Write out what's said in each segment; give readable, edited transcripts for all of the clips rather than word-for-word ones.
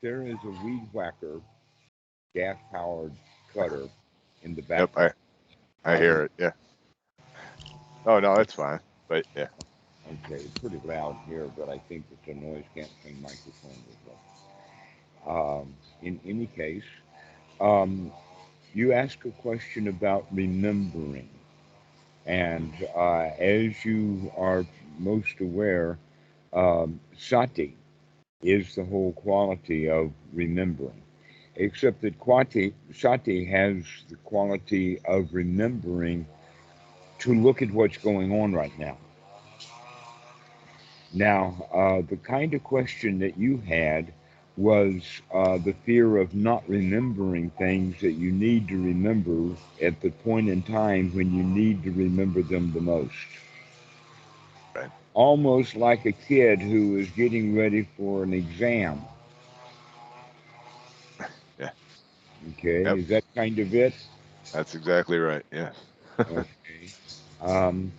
There is a weed whacker, gas-powered cutter in the Yep, background. I Are you hear it. Yeah. Oh no, it's fine. But yeah, okay? It's pretty loud here, but I think it's a noise canceling microphone as well. In any case, um, you ask a question about remembering, and as you are most aware, sati is the whole quality of remembering. Except that sati has the quality of remembering to look at what's going on right now. Now, the kind of question that you had was the fear of not remembering things that you need to remember at the point in time when you need to remember them the most. right. Almost like a kid who is getting ready for an exam. Yeah. Okay, Yep. is that kind of it? That's exactly right. Yeah. Okay. Um,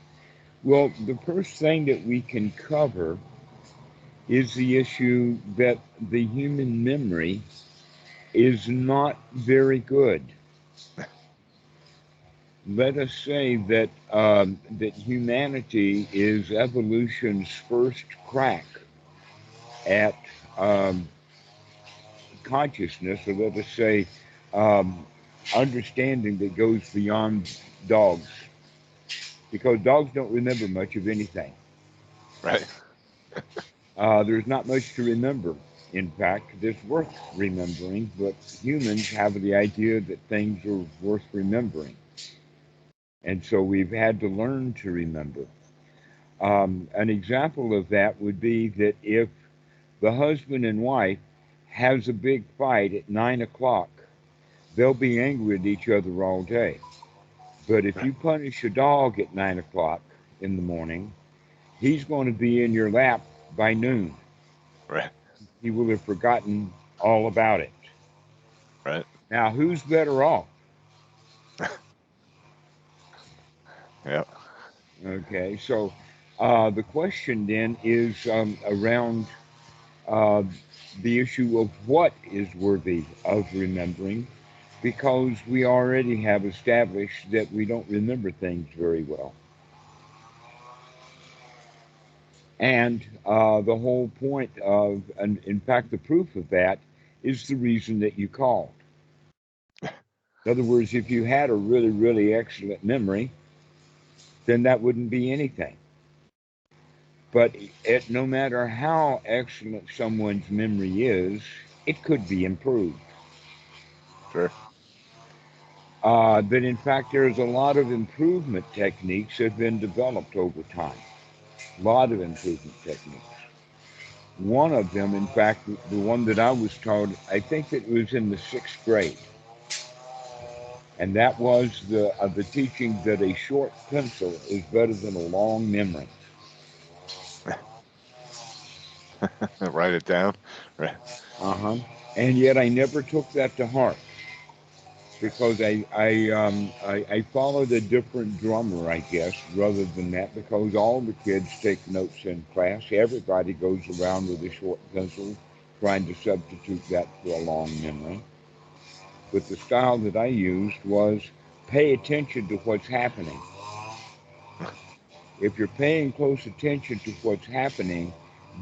well, the first thing that we can cover is the issue that the human memory is not very good. Let us say that that humanity is evolution's first crack at um, consciousness, or let us say um, understanding that goes beyond dogs, because dogs don't remember much of anything. Right. There's not much to remember. In fact, that's worth remembering, but humans have the idea that things are worth remembering. And so we've had to learn to remember. An example of that would be that if the husband and wife has a big fight at 9 o'clock, they'll be angry at each other all day. But if Right. you punish a dog at 9 o'clock in the morning, he's going to be in your lap by noon. Right. He will have forgotten all about it. Right. Now, who's better off? Yeah. Okay, so the question then is around uh, the issue of what is worthy of remembering, because we already have established that we don't remember things very well. And the whole point of, and in fact, the proof of that is the reason that you called. In other words, if you had a really, really excellent memory, then that wouldn't be anything. But no matter how excellent someone's memory is, it could be improved. Sure. That in fact, there's a lot of improvement techniques that have been developed over time. A lot of improvement techniques. One of them, in fact, the one that I was taught, I think it was in the sixth grade, and that was the teaching that a short pencil is better than a long memory. Write it down. Right. Uh huh. And yet I never took that to heart, because I followed a different drummer, I guess, rather than that, because all the kids take notes in class. Everybody goes around with a short pencil trying to substitute that for a long memory. But the style that I used was pay attention to what's happening. If you're paying close attention to what's happening,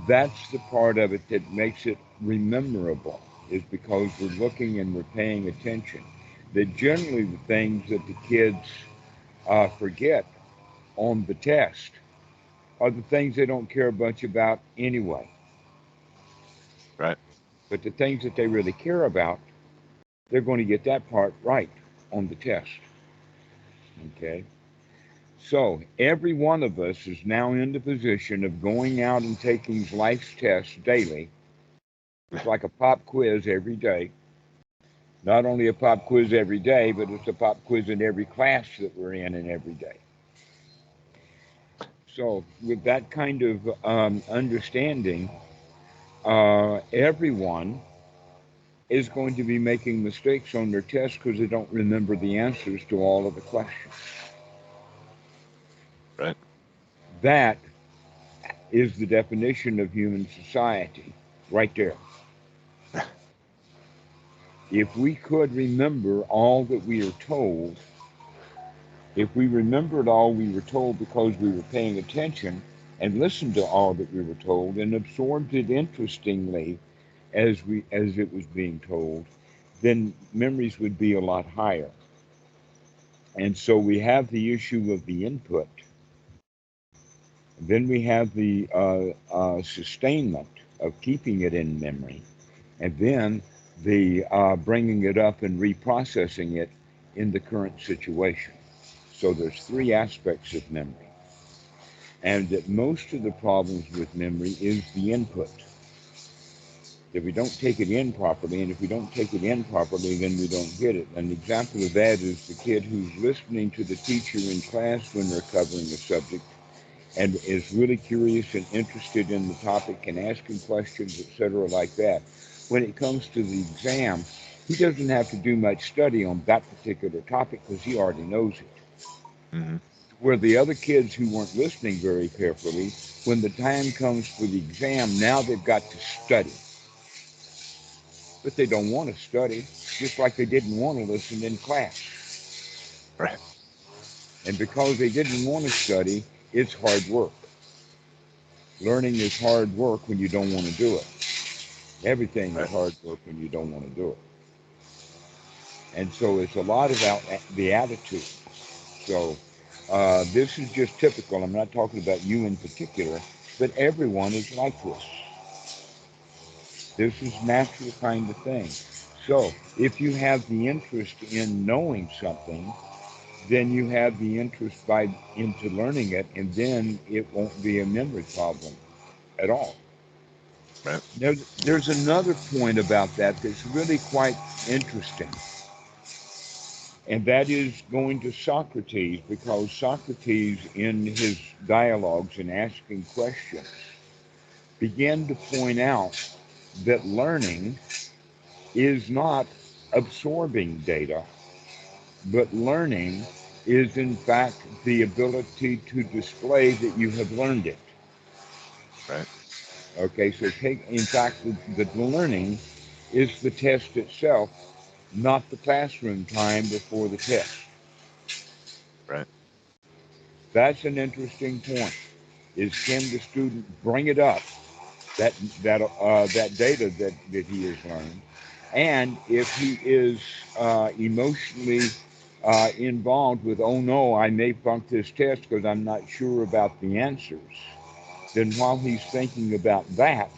that's the part of it that makes it rememberable, is because we're looking and we're paying attention. That generally the things that the kids forget on the test are the things they don't care much about anyway. Right. But the things that they really care about, they're going to get that part right on the test. Okay? So every one of us is now in the position of going out and taking life's tests daily. It's like a pop quiz every day. Not only a pop quiz every day, but it's a pop quiz in every class that we're in and every day. So, with that kind of understanding, everyone is going to be making mistakes on their tests because they don't remember the answers to all of the questions. Right. That is the definition of human society, right there. If we could remember all that we are told, if we remembered all we were told because we were paying attention and listened to all that we were told and absorbed it interestingly as it was being told, then memories would be a lot higher. And so we have the issue of the input. Then we have the sustainment of keeping it in memory, and then the bringing it up and reprocessing it in the current situation. So there's three aspects of memory, and that most of the problems with memory is the input. If we don't take it in properly, and if we don't take it in properly, then we don't get it. An example of that is the kid who's listening to the teacher in class when they're covering a subject and is really curious and interested in the topic and asking questions, etc., like that. When it comes to the exam, he doesn't have to do much study on that particular topic because he already knows it. Hmm. Where the other kids who weren't listening very carefully, when the time comes for the exam, now they've got to study. But they don't want to study, just like they didn't want to listen in class. Right. And because they didn't want to study, it's hard work. Learning is hard work when you don't want to do it. Everything is Right. hard work when you don't want to do it. And so it's a lot about the attitude. So this is just typical. I'm not talking about you in particular, but everyone is like this. This is natural kind of thing. So if you have the interest in knowing something, then you have the interest by into learning it, and then it won't be a memory problem at all. Right. Now, there's another point about that that's really quite interesting, and that is going to Socrates, because Socrates, in his dialogues and asking questions, began to point out that learning is not absorbing data, but learning is, in fact, the ability to display that you have learned it. Right. Okay, so in fact, the learning is the test itself, not the classroom time before the test. Right. That's an interesting point. Is can the student bring it up, that that data that he has learned, and if he is emotionally involved with, oh no, I may flunk this test because I'm not sure about the answers, then while he's thinking about that,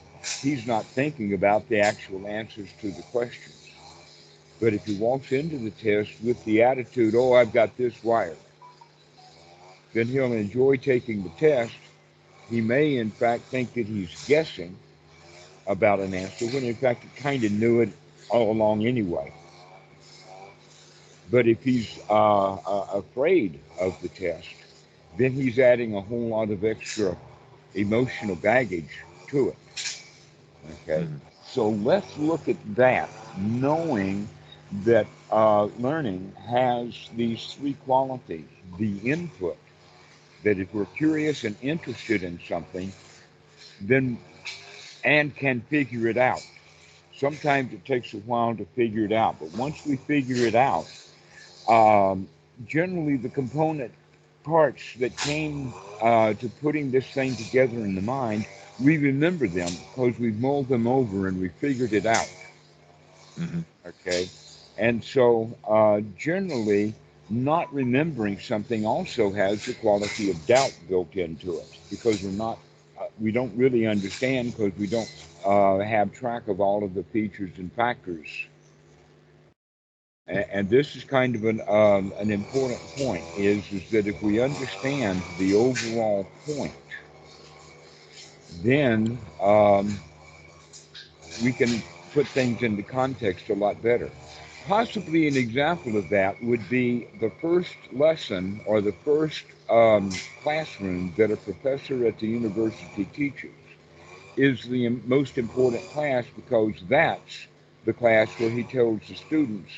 he's not thinking about the actual answers to the questions. But if he walks into the test with the attitude, oh, I've got this wired, then he'll enjoy taking the test. He may, in fact, think that he's guessing about an answer when, in fact, he kind of knew it all along anyway. But if he's afraid of the test, then he's adding a whole lot of extra emotional baggage to it. Okay, Hmm. so let's look at that, knowing that learning has these three qualities: the input, that if we're curious and interested in something, then and can figure it out. Sometimes it takes a while to figure it out, but once we figure it out, um, generally the component parts that came to putting this thing together in the mind, we remember them because we've mulled them over and we figured it out. Hmm. Okay, and so generally, not remembering something also has the quality of doubt built into it because we don't really understand because we don't have track of all of the features and factors. And this is kind of an important point is that if we understand the overall point, then we can put things into context a lot better. Possibly an example of that would be the first lesson or the first classroom that a professor at the university teaches is the most important class because that's the class where he tells the students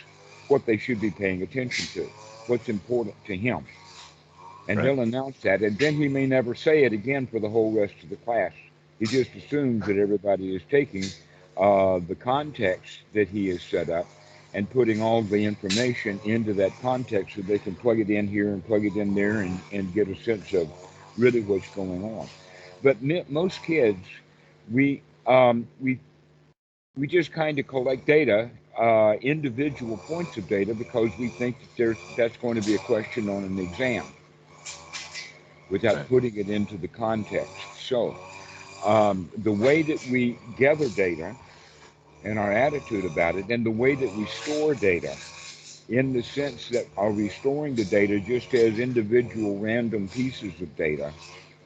what they should be paying attention to, what's important to him. And Right. he'll announce that, and then he may never say it again for the whole rest of the class. He just assumes that everybody is taking the context that he has set up, and putting all the information into that context so they can plug it in here and plug it in there and get a sense of really what's going on. But most kids, we um, we we just kind of collect data, individual points of data, because we think that that's going to be a question on an exam without Right. putting it into the context. So the way that we gather data and our attitude about it, and the way that we store data, in the sense that are we storing the data just as individual random pieces of data,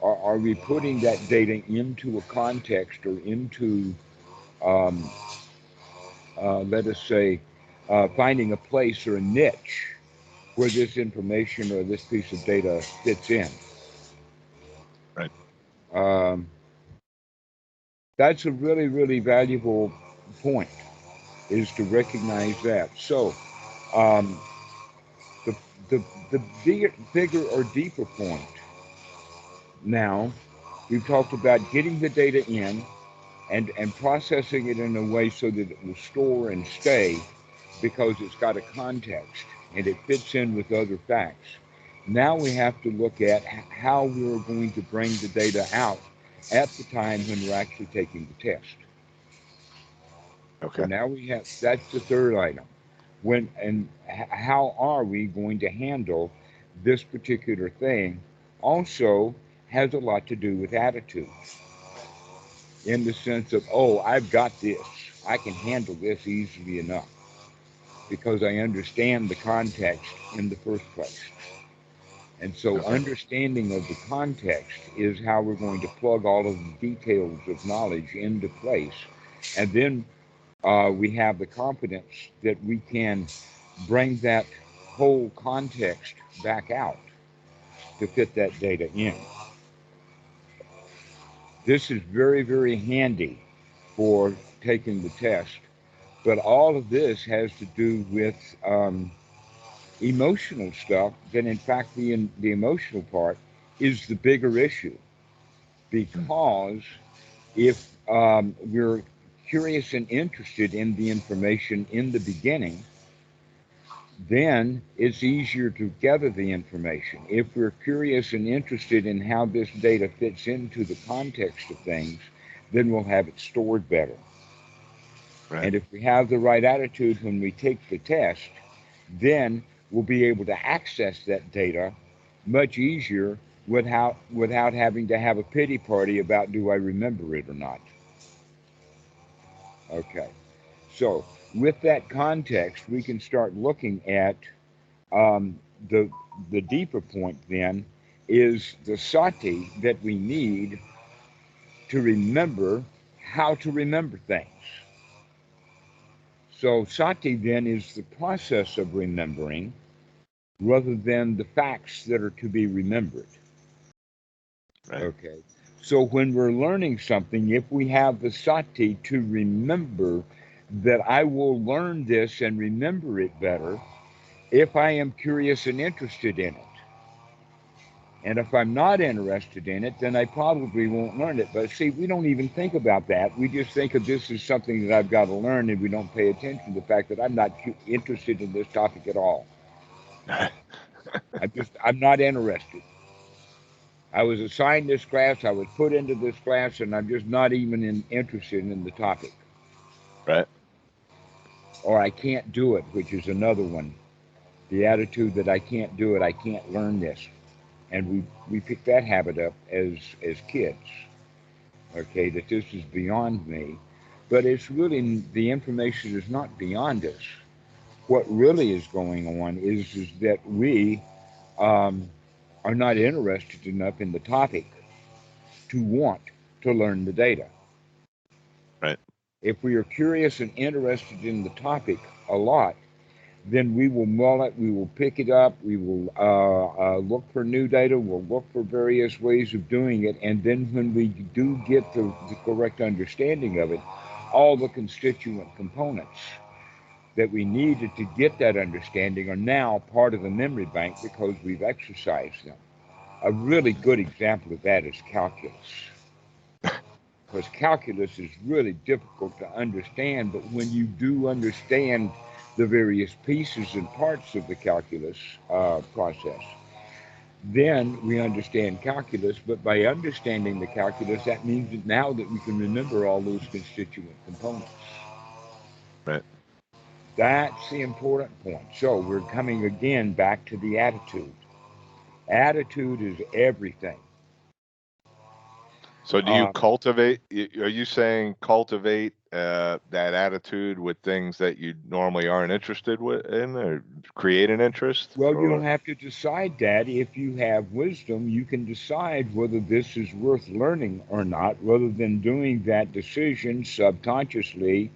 or are we putting that data into a context or into, um, let us say, finding a place or a niche where this information or this piece of data fits in? Right. Um, that's a really, really valuable point, is to recognize that. So, um, the, the bigger or deeper point now, we've talked about getting the data in and processing it in a way so that it will store and stay because it's got a context and it fits in with other facts. Now we have to look at how we're going to bring the data out at the time when we're actually taking the test. So Okay. now that's the third item. When and how are we going to handle this particular thing? Also has a lot to do with attitude, in the sense of, oh, I've got this. I can handle this easily enough because I understand the context in the first place. And so Okay. understanding of the context is how we're going to plug all of the details of knowledge into place. And then we have the confidence that we can bring that whole context back out to fit that data in. This is very, very handy for taking the test, but all of this has to do with emotional stuff. That in fact, the emotional part is the bigger issue, Mm. because if we're curious and interested in the information in the beginning, then it's easier to gather the information. If we're curious and interested in how this data fits into the context of things, then we'll have it stored better. Right. And if we have the right attitude when we take the test, then we'll be able to access that data much easier without having to have a pity party about, do I remember it or not. Okay. So with that context, we can start looking at um, the the deeper point. Then is the sati that we need to remember how to remember things. So sati then is the process of remembering rather than the facts that are to be remembered. Right. Okay. So when we're learning something, if we have the sati to remember that I will learn this and remember it better if I am curious and interested in it. And if I'm not interested in it, then I probably won't learn it. But see, we don't even think about that. We just think of this as something that I've got to learn, and we don't pay attention to the fact that I'm not interested in this topic at all. I'm not interested. I was assigned this class, I was put into this class, and I'm just not even interested in the topic. Right. Or I can't do it, which is another one. The attitude that I can't do it, I can't learn this. And we pick that habit up as kids. Okay, that this is beyond me. But it's really, the information is not beyond us. What really is going on is that we um, are not interested enough in the topic to want to learn the data. Right. If we are curious and interested in the topic a lot, then we will mull it, we will pick it up, we will look for new data, we'll look for various ways of doing it, and then when we do get the correct understanding of it, all the constituent components that we needed to get that understanding are now part of the memory bank because we've exercised them. A really good example of that is calculus, because calculus is really difficult to understand, but when you do understand the various pieces and parts of the calculus process. Then we understand calculus, but by understanding the calculus, that means that now that we can remember all those constituent components. Right. That's the important point. So we're coming again back to the attitude. Attitude is everything. So do you Uh, cultivate, are you saying cultivate that attitude with things that you normally aren't interested in, or create an interest, well, you don't or? have to decide that. If you have wisdom, you can decide whether this is worth learning or not, rather than doing that decision subconsciously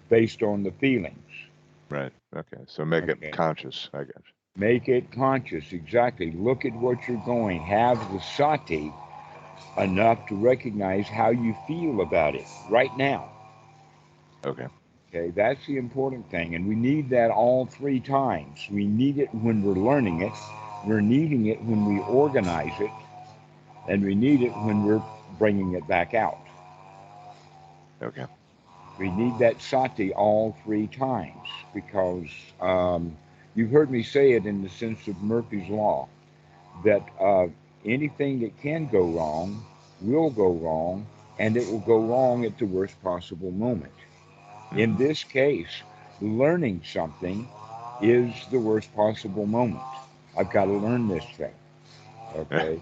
based on the feelings. Right. Okay. So make it Okay. conscious, I guess. Make it conscious, exactly. Look at what you're going. Have the sati enough to recognize how you feel about it right now. Okay. Okay, that's the important thing. And we need that all three times. We need it when we're learning it, we're needing it when we organize it, and we need it when we're bringing it back out. Okay. We need that sati all three times because you've heard me say it in the sense of Murphy's Law that anything that can go wrong will go wrong, and it will go wrong at the worst possible moment. In Hmm. this case, learning something is the worst possible moment. I've got to learn this thing. Yeah. Okay?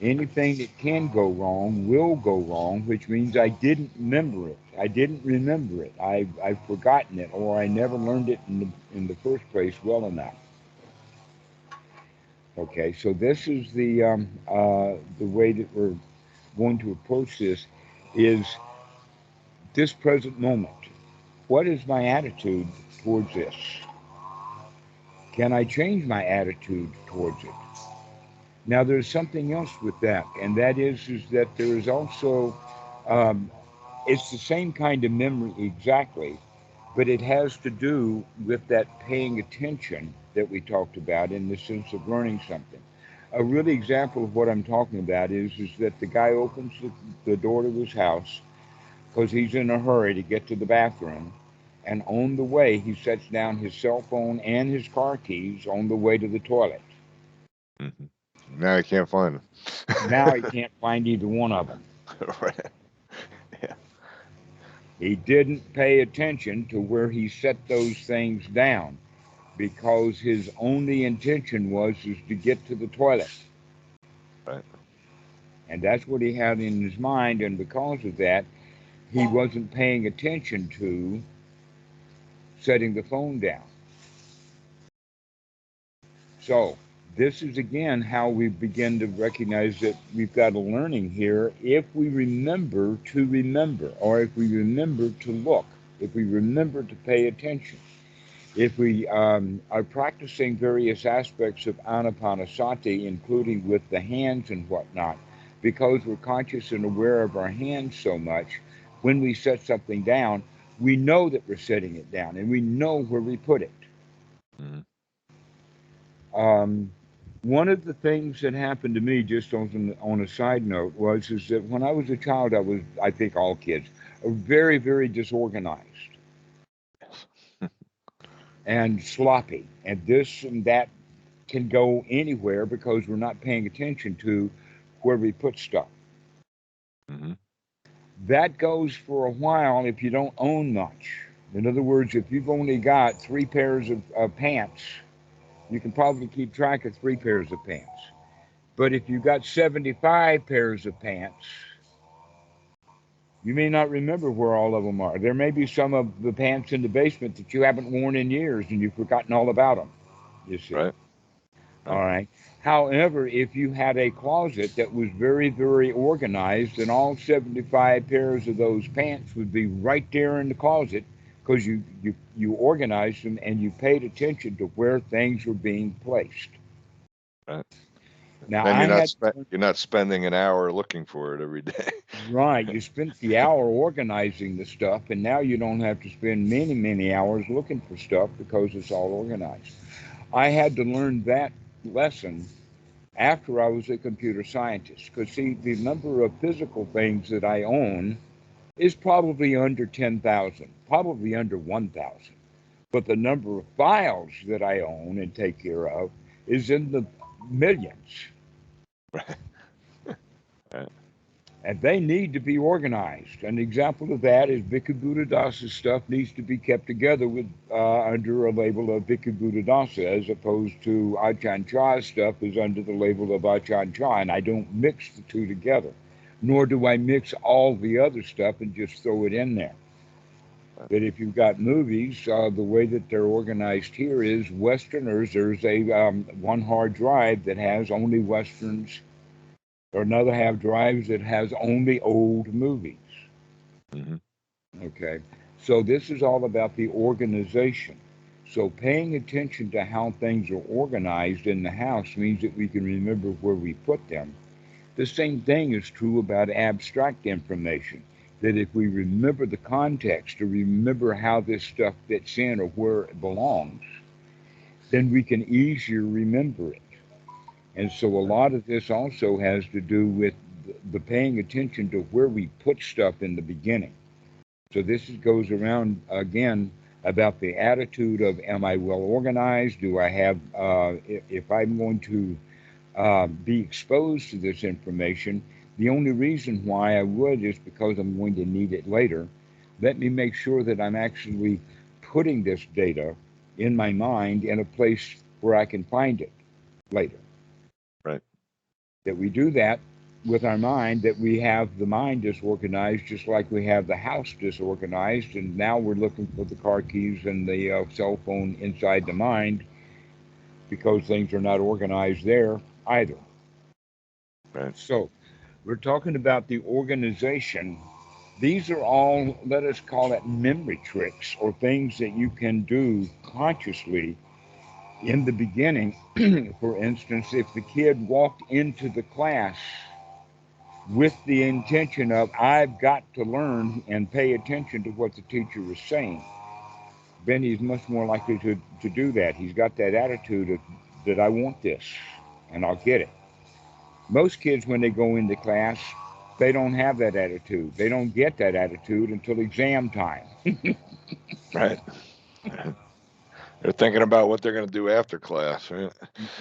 Anything that can go wrong will go wrong, which means I didn't remember it. I didn't remember it. I've forgotten it, or I never learned it in the first place well enough. Okay, so this is the way that we're going to approach this is this present moment. What is my attitude towards this? Can I change my attitude towards it? Now, there's something else with that, and that is that there is also um, it's the same kind of memory exactly, but it has to do with that paying attention that we talked about in the sense of learning something. A real example of what I'm talking about is that the guy opens the door to his house because he's in a hurry to get to the bathroom. And on the way, he sets down his cell phone and his car keys on the way to the toilet. Hmm. Now I can't find Now he them. can't find either one of them. Right. Yeah. He didn't pay attention to where he set those things down because his only intention was is to get to the toilet. Right. And that's what he had in his mind. And because of that, he wasn't paying attention to setting the phone down. So this is again how we begin to recognize that we've got a learning here if we remember to remember, or if we remember to look, if we remember to pay attention, if we are practicing various aspects of anapanasati, including with the hands and whatnot, because we're conscious and aware of our hands so much, when we set something down, we know that we're setting it down and we know where we put it. Hmm. Um, One of the things that happened to me, just on a side note, was is that when I was a child, I was, I think all kids, are very, very disorganized Yes. and sloppy, and this and that can go anywhere because we're not paying attention to where we put stuff. Hmm. That goes for a while if you don't own much. In other words, if you've only got three pairs of pants, you can probably keep track of three pairs of pants. But if you've got 75 pairs of pants, you may not remember where all of them are. There may be some of the pants in the basement that you haven't worn in years and you've forgotten all about them, you see. Right. All Right. right. However, if you had a closet that was very, very organized, then all 75 pairs of those pants would be right there in the closet because you organized them and you paid attention to where things were being placed. Right. Now, Then I had you're not spending an hour looking for it every day. right. You spent the hour organizing the stuff, and now you don't have to spend many, many hours looking for stuff because it's all organized. I had to learn that lesson after I was a computer scientist. Because, see, the number of physical things that I own is probably under 10,000, probably under 1,000. but the number of files that I own and take care of is in the millions. Right. And they need to be organized. An example of that is Bhikkhu Buddhadasa's stuff needs to be kept together with under a label of Bhikkhu Buddhadasa, as opposed to Ajahn Chah's stuff is under the label of Ajahn Chah, and I don't mix the two together. Nor do I mix all the other stuff and just throw it in there. But if you've got movies, the way that they're organized here is Westerners. There's a one hard drive that has only Westerns, or another half drives that has only old movies. Mm-hmm. Okay, so this is all about the organization. So paying attention to how things are organized in the house means that we can remember where we put them. The same thing is true about abstract information. That if we remember the context or remember how this stuff fits in or where it belongs, then we can easier remember it. And so a lot of this also has to do with the paying attention to where we put stuff in the beginning. So goes around again about the attitude of, am I well organized? Do I have, if I'm going to be exposed to this information, the only reason why I would is because I'm going to need it later. Let me make sure that I'm actually putting this data in my mind in a place where I can find it later. Right. That we do that with our mind, that we have the mind disorganized just like we have the house disorganized, and now we're looking for the car keys and the cell phone inside the mind because things are not organized there either. Right. So we're talking about the organization. These are all, let us call it memory tricks or things that you can do consciously in the beginning. For instance, if the kid walked into the class with the intention of, I've got to learn and pay attention to what the teacher is saying, then he's much more likely to do that. He's got that attitude of, that I want this and I'll get it. Most kids, when they go into class, they don't have that attitude. They don't get that attitude until exam time. Right. They're thinking about what they're going to do after class, right?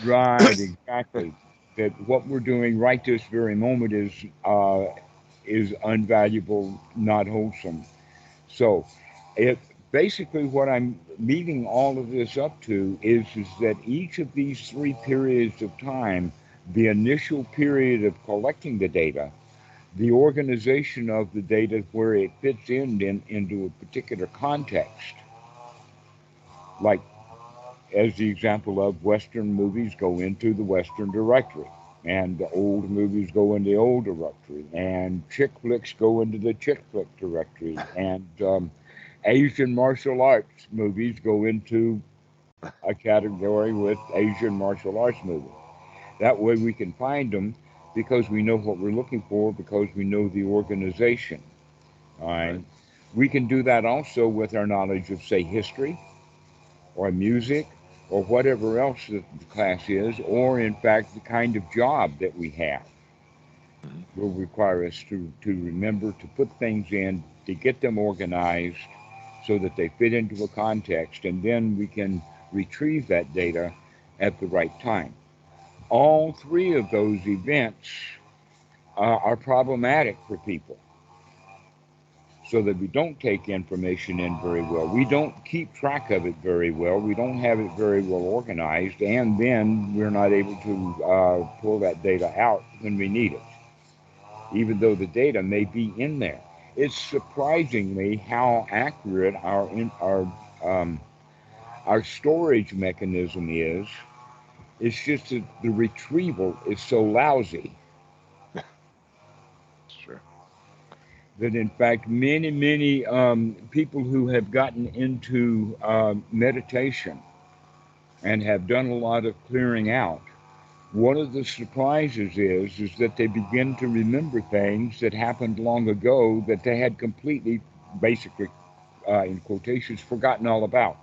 Right, exactly. That what we're doing right this very moment is unvaluable, not wholesome. So, it basically what I'm leading all of this up to is that each of these three periods of time, the initial period of collecting the data, the organization of the data where it fits into a particular context, like as the example of Western movies go into the Western directory, and the old movies go in the old directory, and chick flicks go into the chick flick directory, and Asian martial arts movies go into a category with Asian martial arts movies. That way we can find them because we know what we're looking for, because we know the organization. All right. Right. We can do that also with our knowledge of, say, history or music or whatever else that the class is, or in fact, the kind of job that we have Mhm. will require us to remember to put things in, to get them organized so that they fit into a context, and then we can retrieve that data at the right time. All three of those events are problematic for people so that we don't take information in very well. We don't keep track of it very well. We don't have it very well organized, and then we're not able to pull that data out when we need it, even though the data may be in there. It's surprisingly how accurate um, our storage mechanism is. It's just that the retrieval is so lousy Sure. that in fact many people who have gotten into meditation and have done a lot of clearing out, one of the surprises is that they begin to remember things that happened long ago that they had completely, basically, in quotations, forgotten all about.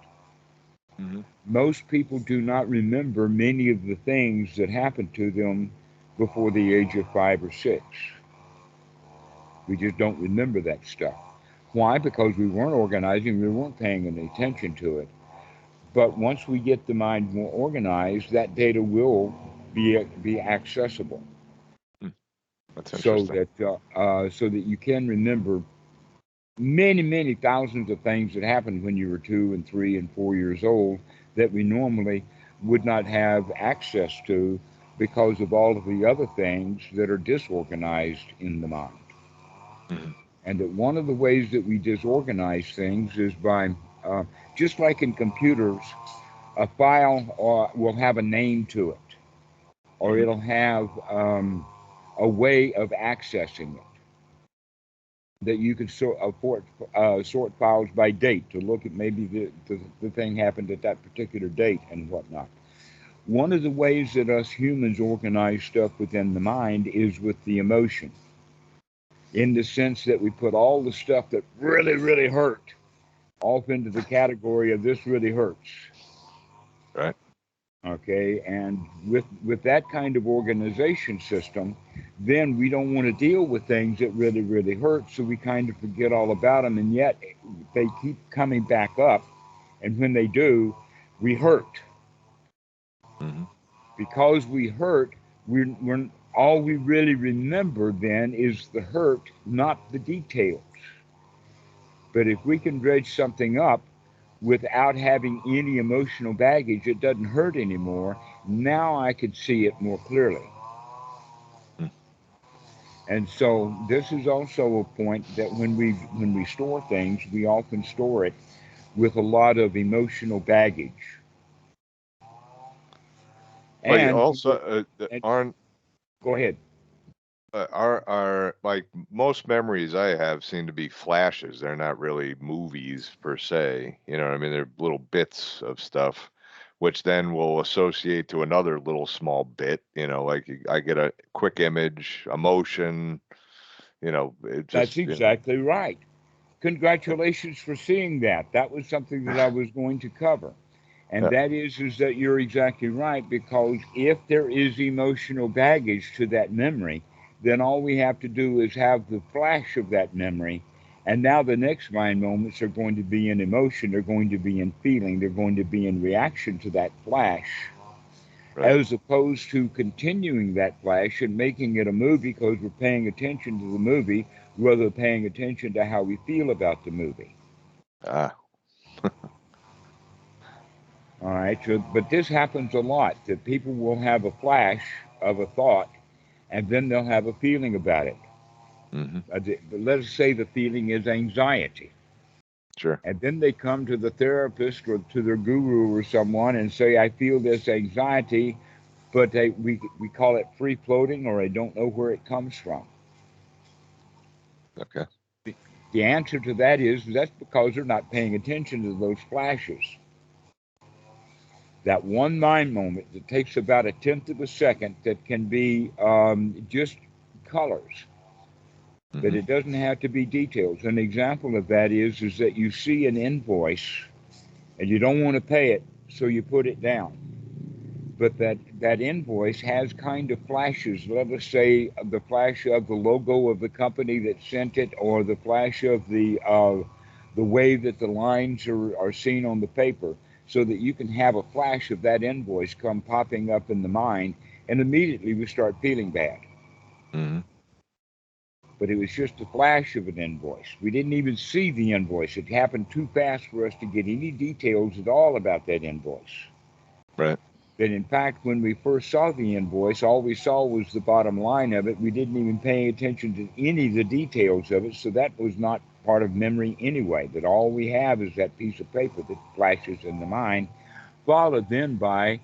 Hmm. Most people do not remember many of the things that happened to them before the age of 5 or 6. We just don't remember that stuff. Why? Because we weren't organizing, we weren't paying any attention to it. But once we get the mind more organized, that data will be accessible, Hmm. That's so interesting. that you can remember many thousands of things that happened when you were 2 and 3 and 4 years old that we normally would not have access to because of all of the other things that are disorganized in the mind. Hmm. And that one of the ways that we disorganize things is by, uh, just like in computers, a file will have a name to it, or Hmm. it'll have a way of accessing it. That you could sort files by date to look at maybe the thing happened at that particular date and whatnot. One of the ways that us humans organize stuff within the mind is with the emotion, in the sense that we put all the stuff that really hurt off into the category of this really hurts. Right. Okay, and with that kind of organization system, then we don't want to deal with things that really hurt, so we kind of forget all about them, and yet they keep coming back up, and when they do, we hurt. Hmm. Because we hurt, we're all we really remember then is the hurt, not the details. But if we can dredge something up without having any emotional baggage, it doesn't hurt anymore. Now I can see it more clearly. And so this is also a point that when we store things, we often store it with a lot of emotional baggage. But you And, also and aren't go ahead. are like most memories I have seem to be flashes. They're not really movies per se. You know what I mean? They're little bits of stuff, which then will associate to another little small bit. You know, like I get a quick image, emotion. You know, it That's just exactly right. Congratulations for seeing that. That was something that I was going to cover. And yeah, that is that you're exactly right, because if there is emotional baggage to that memory, then all we have to do is have the flash of that memory. And now the next mind moments are going to be in emotion, they're going to be in feeling, they're going to be in reaction to that flash, right. as opposed to continuing that flash and making it a movie because we're paying attention to the movie rather than paying attention to how we feel about the movie. Ah, All right, so, but this happens a lot, that people will have a flash of a thought and then they'll have a feeling about it. hmm, Let us say the feeling is anxiety. sure. And then they come to the therapist or to their guru or someone and say, I feel this anxiety, but we call it free floating, or I don't know where it comes from. Okay. The answer to that is that's because they're not paying attention to those flashes. That one mind moment that takes about a tenth of a second, that can be just colors, but Hmm. it doesn't have to be details. An example of that is that you see an invoice and you don't want to pay it, so you put it down. But that invoice has kind of flashes. Let us say the flash of the logo of the company that sent it, or the flash of the way that the lines are seen on the paper, so that you can have a flash of that invoice come popping up in the mind, and immediately we start feeling bad. Hmm. But it was just a flash of an invoice. We didn't even see the invoice. It happened too fast for us to get any details at all about that invoice. Right. That in fact, when we first saw the invoice, all we saw was the bottom line of it. We didn't even pay attention to any of the details of it, so that was not part of memory anyway. That all we have is that piece of paper that flashes in the mind, followed then by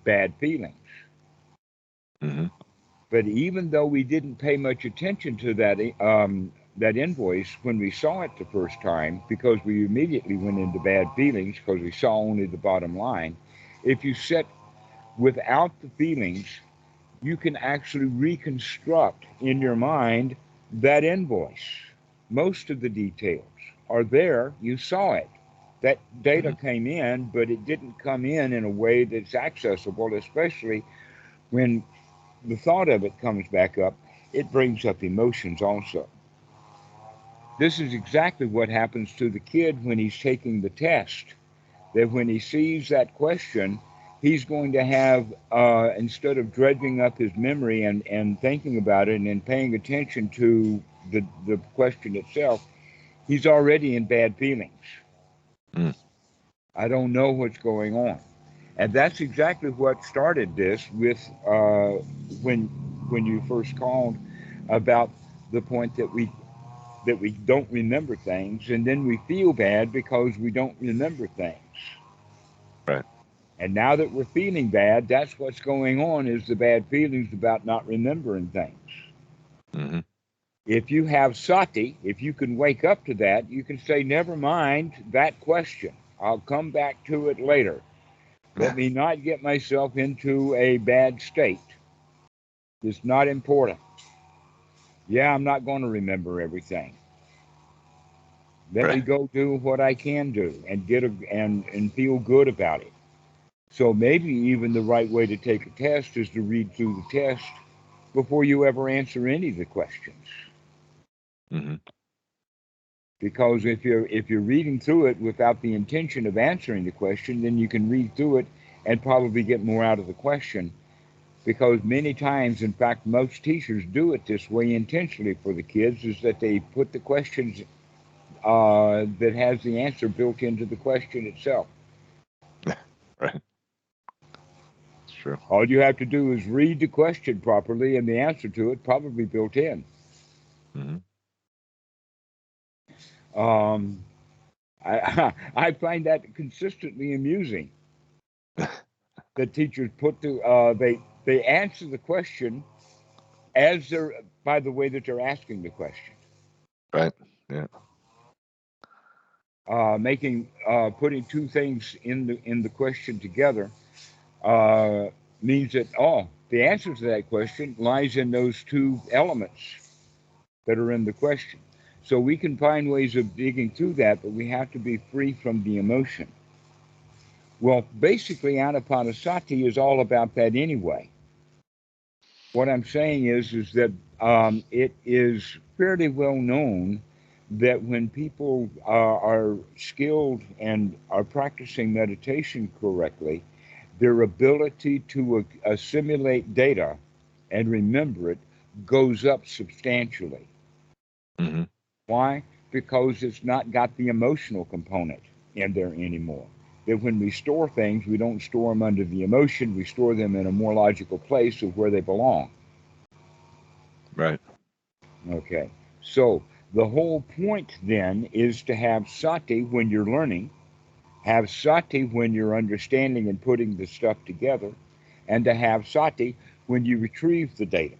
bad feelings. Hmm. But even though we didn't pay much attention to that invoice when we saw it the first time, because we immediately went into bad feelings because we saw only the bottom line, if you sit without the feelings, you can actually reconstruct in your mind that invoice. Most of the details are there. You saw it. That data Hmm. came in, but it didn't come in a way that's accessible, especially when the thought of it comes back up. It brings up emotions also. This is exactly what happens to the kid when he's taking the test. that when he sees that question, he's going to have, instead of dredging up his memory and thinking about it and paying attention to the question itself, he's already in bad feelings. Mm. I don't know what's going on. And that's exactly what started this with when you first called about the point that we don't remember things, and then we feel bad because we don't remember things. Right. And now that we're feeling bad, that's what's going on, is the bad feelings about not remembering things. Mm-hmm. If you have sati, if you can wake up to that, you can say, never mind that question. I'll come back to it later. Let me not get myself into a bad state. It's not important. Yeah, I'm not going to remember everything. Let me Right. go do what I can do and and feel good about it. So maybe even the right way to take a test is to read through the test before you ever answer any of the questions. Mm-hmm. Because if you're reading through it without the intention of answering the question, then you can read through it and probably get more out of the question. Because many times, in fact, most teachers do it this way intentionally for the kids, is that they put the questions that has the answer built into the question itself. Right. It's true. All you have to do is read the question properly, and the answer to it probably built in. Mm-hmm. Um, I find that consistently amusing that teachers put they answer the question as they're by the way that they're asking the question, Right. Yeah. making putting two things in the question together uh, means that the answer to that question lies in those two elements that are in the question. So we can find ways of digging through that, but we have to be free from the emotion. Well, basically, Anapanasati is all about that anyway. What I'm saying is that it is fairly well known that when people are skilled and are practicing meditation correctly, their ability to assimilate data and remember it goes up substantially. Mm-hmm. Why? Because it's not got the emotional component in there anymore. That when we store things, we don't store them under the emotion, we store them in a more logical place of where they belong. Right. Okay. So the whole point then is to have sati when you're learning, have sati when you're understanding and putting the stuff together, and to have sati when you retrieve the data.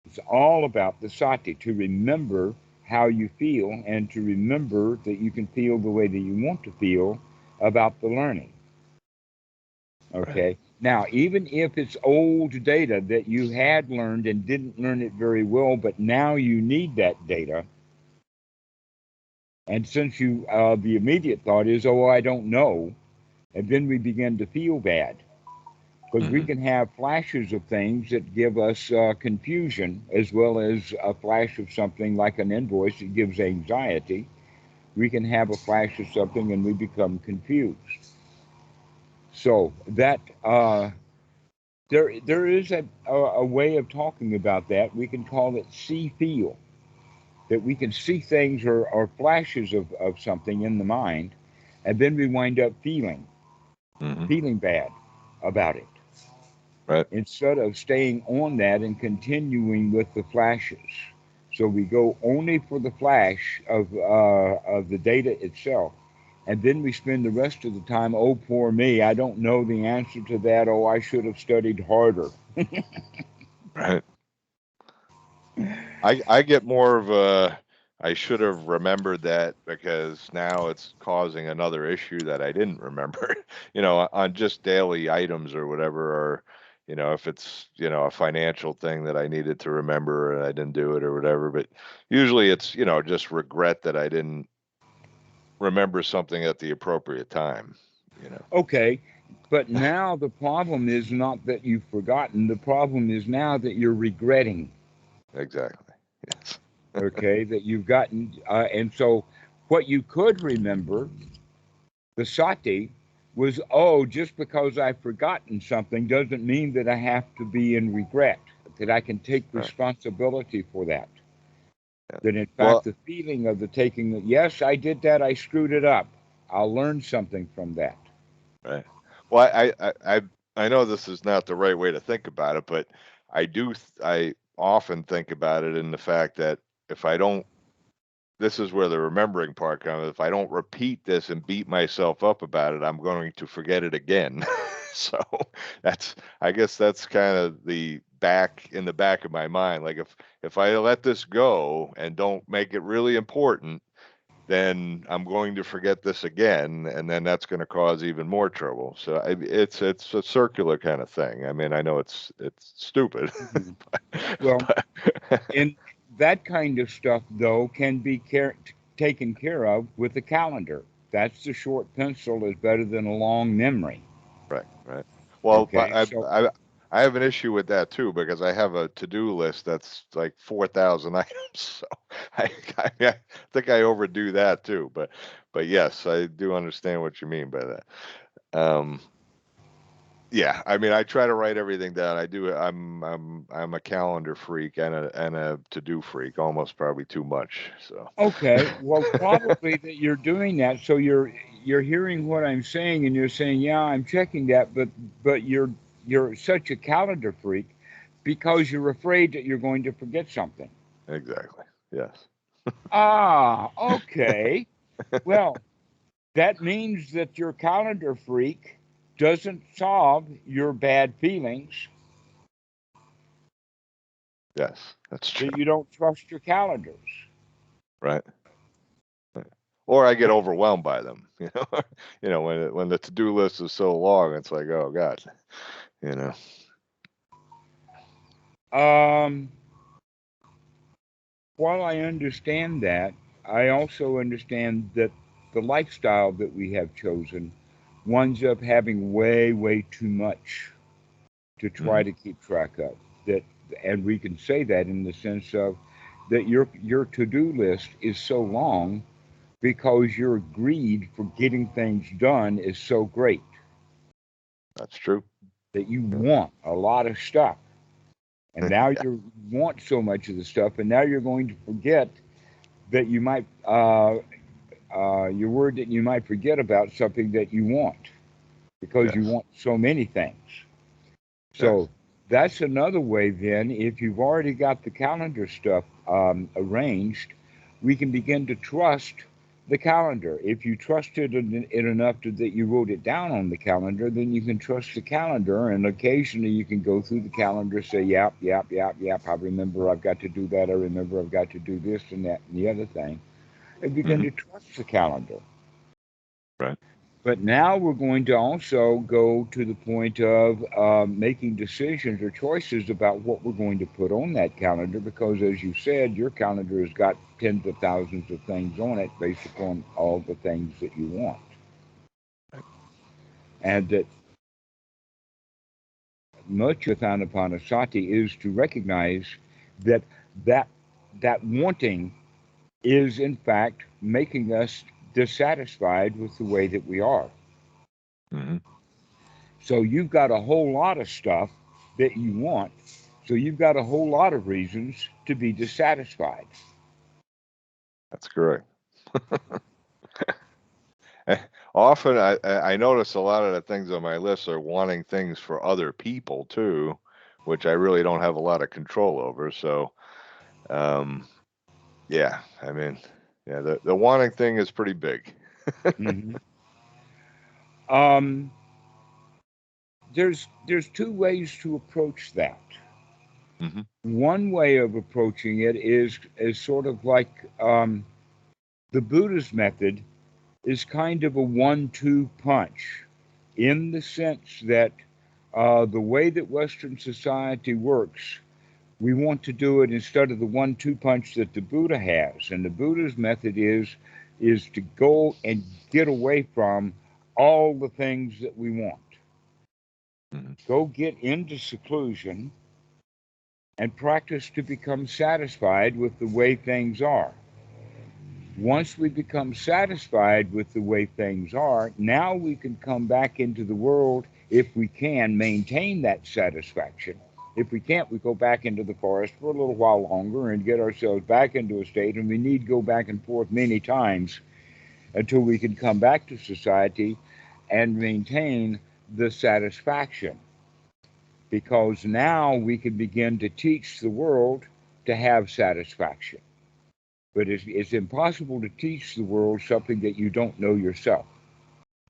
It's all about the sati, to remember how you feel and to remember that you can feel the way that you want to feel about the learning. Right. Okay. Now, even if it's old data that you had learned and didn't learn it very well, but now you need that data, and since the immediate thought is, oh, I don't know, and then we begin to feel bad because we Mm-hmm. can have flashes of things that give us confusion, as well as a flash of something like an invoice that gives anxiety. We can have a flash of something and we become confused. So that there is a way of talking about that. We can call it see feel. That we can see things or flashes of something in the mind, and then we wind up Mm-hmm. feeling bad about it Right. instead of staying on that and continuing with the flashes. So we go only for the flash of the data itself, and then we spend the rest of the time, oh, poor me, I don't know the answer to that. Oh, I should have studied harder. Right. I get more of a I should have remembered that because now it's causing another issue that I didn't remember, on just daily items or whatever, or, if it's, a financial thing that I needed to remember and I didn't do it or whatever. But usually it's, just regret that I didn't remember something at the appropriate time. Okay, but now the problem is not that you've forgotten. The problem is now that you're regretting. Exactly. Yes. Okay, that you've gotten, and so what you could remember, The sati was, oh, just because I've forgotten something doesn't mean that I have to be in regret, that I can take Right. responsibility for that. Yeah. That in fact, Well, the feeling of the taking, yes, I did that, I screwed it up. I'll learn something from that. right. Well, I know this is not the right way to think about it, but I often think about it in the fact that if I don't, this is where the remembering part comes. If I don't repeat this and beat myself up about it, I'm going to forget it again. So I guess that's kind of in the back of my mind. Like if I let this go and don't make it really important, then I'm going to forget this again, and then that's going to cause even more trouble. So it's a circular kind of thing. I mean, I know it's stupid, Mhm. Well, but, and that kind of stuff, though, can be taken care of with a calendar. That's the short pencil is better than a long memory. right, right. Well, but Okay, so I have an issue with that too because I have a to-do list that's like 4,000 items. So I think I overdo that too. But yes, I do understand what you mean by that. Um, Yeah, I mean, I try to write everything down. I'm a calendar freak and a to-do freak, almost probably too much. So, okay, well, probably that you're doing that, so you're hearing what I'm saying, and you're saying, yeah, I'm checking that, but you're such a calendar freak because you're afraid that you're going to forget something. exactly. Yes. Ah, okay. Well, that means that your calendar freak doesn't solve your bad feelings, Yes, that's true. that you don't trust your calendars. Right. Right. Or I get And, overwhelmed by them, when the to-do list is so long, it's like, oh God, you know. um, while I understand that, I also understand that the lifestyle that we have chosen winds up having way, way too much to try Mhm. to keep track of. That, and we can say that in the sense of that your to-do list is so long because your greed for getting things done is so great That's true. that you Yeah. want a lot of stuff. And now you want so much of the stuff, and now you're going to forget that you might, you're worried that you might forget about something that you want because you Yes. want so many things. Yes. So that's another way, then, if you've already got the calendar stuff arranged, we can begin to trust the calendar. If you trusted it enough that you wrote it down on the calendar, then you can trust the calendar. And occasionally you can go through the calendar, say, yep, yep, yep, yep, I remember I've got to do that. I remember I've got to do this and that and the other thing. And begin Mhm. to trust the calendar. Right. But now we're going to also go to the point of making decisions or choices about what we're going to put on that calendar because, as you said, your calendar has got tens of thousands of things on it based upon all the things that you want. Right. And that much of Anapanasati is to recognize that that that wanting is in fact making us dissatisfied with the way that we are. Mhm. So you've got a whole lot of stuff that you want. So you've got a whole lot of reasons to be dissatisfied. That's correct. Often I notice a lot of the things on my list are wanting things for other people too, which I really don't have a lot of control over. So, um, yeah, I mean, yeah, the wanting thing is pretty big. Hmm. Um, there's two ways to approach that. Hmm. One way of approaching it is sort of like the Buddha's method is kind of a one-two punch, in the sense that the way that Western society works, we want to do it instead of the one-two punch that the Buddha has. And the Buddha's method is to go and get away from all the things that we want. Hmm. Go get into seclusion and practice to become satisfied with the way things are. Once we become satisfied with the way things are, now we can come back into the world if we can maintain that satisfaction. If we can't, we go back into the forest for a little while longer and get ourselves back into a state, and we need to go back and forth many times until we can come back to society and maintain the satisfaction. Because now we can begin to teach the world to have satisfaction. But it's impossible to teach the world something that you don't know yourself.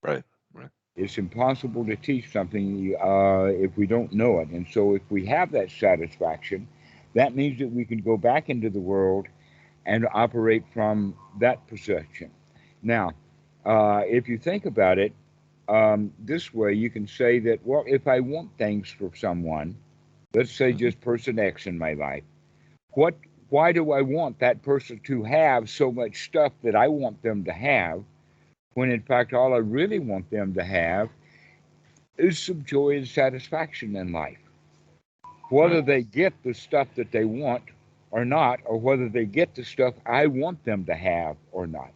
Right. Right. It's impossible to teach something if we don't know it. And so, if we have that satisfaction, that means that we can go back into the world and operate from that perception. Now, if you think about it this way, you can say that, well, if I want things for someone, let's say Hmm. just person X in my life, what, why do I want that person to have so much stuff that I want them to have, when in fact all I really want them to have is some joy and satisfaction in life? Whether Right. they get the stuff that they want or not, or whether they get the stuff I want them to have or not.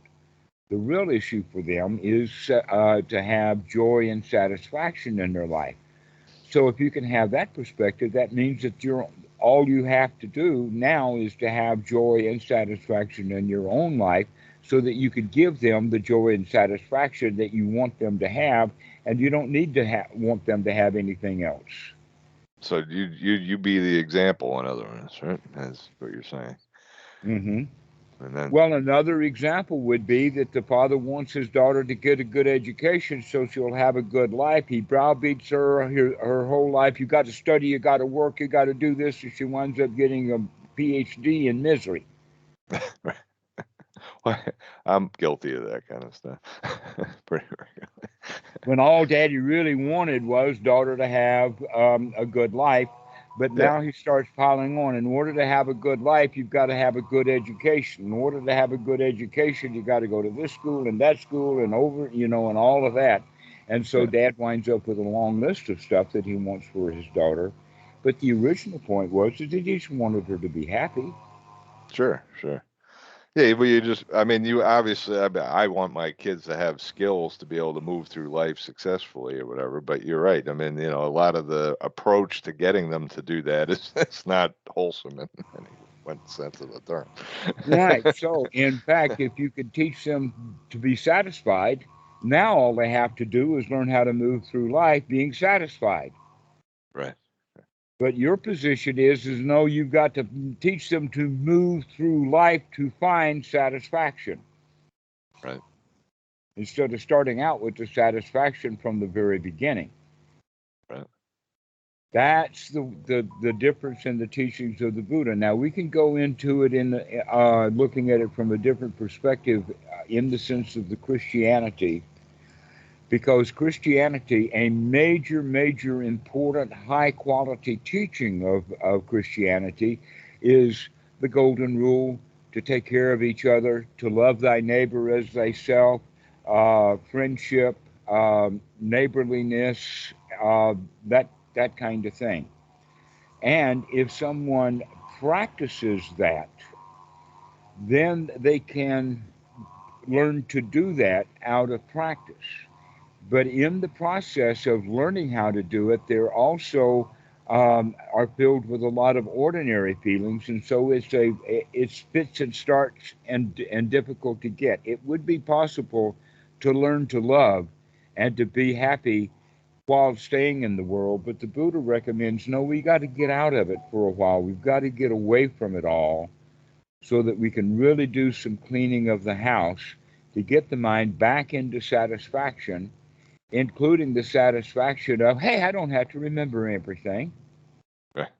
The real issue for them is to have joy and satisfaction in their life. So if you can have that perspective, that means that you're all you have to do now is to have joy and satisfaction in your own life, so that you could give them the joy and satisfaction that you want them to have, and you don't need to want them to have anything else. So you be the example, in other words, right? That's what you're saying. Hmm. And then Well, another example would be that the father wants his daughter to get a good education so she'll have a good life. He browbeats her whole life. You got to study, you got to work, you got to do this, and she winds up getting a PhD in misery. I'm guilty of that kind of stuff. Pretty regularly. When all daddy really wanted was daughter to have a good life. But Yeah. now he starts piling on. In order to have a good life, you've got to have a good education. In order to have a good education, you got to go to this school and that school and over, and all of that. And so Yeah. dad winds up with a long list of stuff that he wants for his daughter. But the original point was that he just wanted her to be happy. Sure. Sure. Yeah, but you just, I mean, you obviously, I want my kids to have skills to be able to move through life successfully or whatever. But you're right. I mean, a lot of the approach to getting them to do that is it's not wholesome in any one sense of the term. Right. So, in fact, if you could teach them to be satisfied, now all they have to do is learn how to move through life being satisfied. Right. But your position is no, you've got to teach them to move through life to find satisfaction Right. instead of starting out with the satisfaction from the very beginning. Right. That's the difference in the teachings of the Buddha. Now we can go into it in looking at it from a different perspective, in the sense of the Christianity, because Christianity, a major, major, important, high quality teaching of Christianity, is the golden rule: to take care of each other, to love thy neighbor as thyself, friendship, neighborliness, that, that kind of thing. And if someone practices that, then they can learn to do that out of practice. But in the process of learning how to do it, they're also are filled with a lot of ordinary feelings, and so it's fits and starts and difficult to get. It would be possible to learn to love and to be happy while staying in the world, but the Buddha recommends no, we got to get out of it for a while. We've got to get away from it all so that we can really do some cleaning of the house to get the mind back into satisfaction, including the satisfaction of, hey, I don't have to remember everything, Right.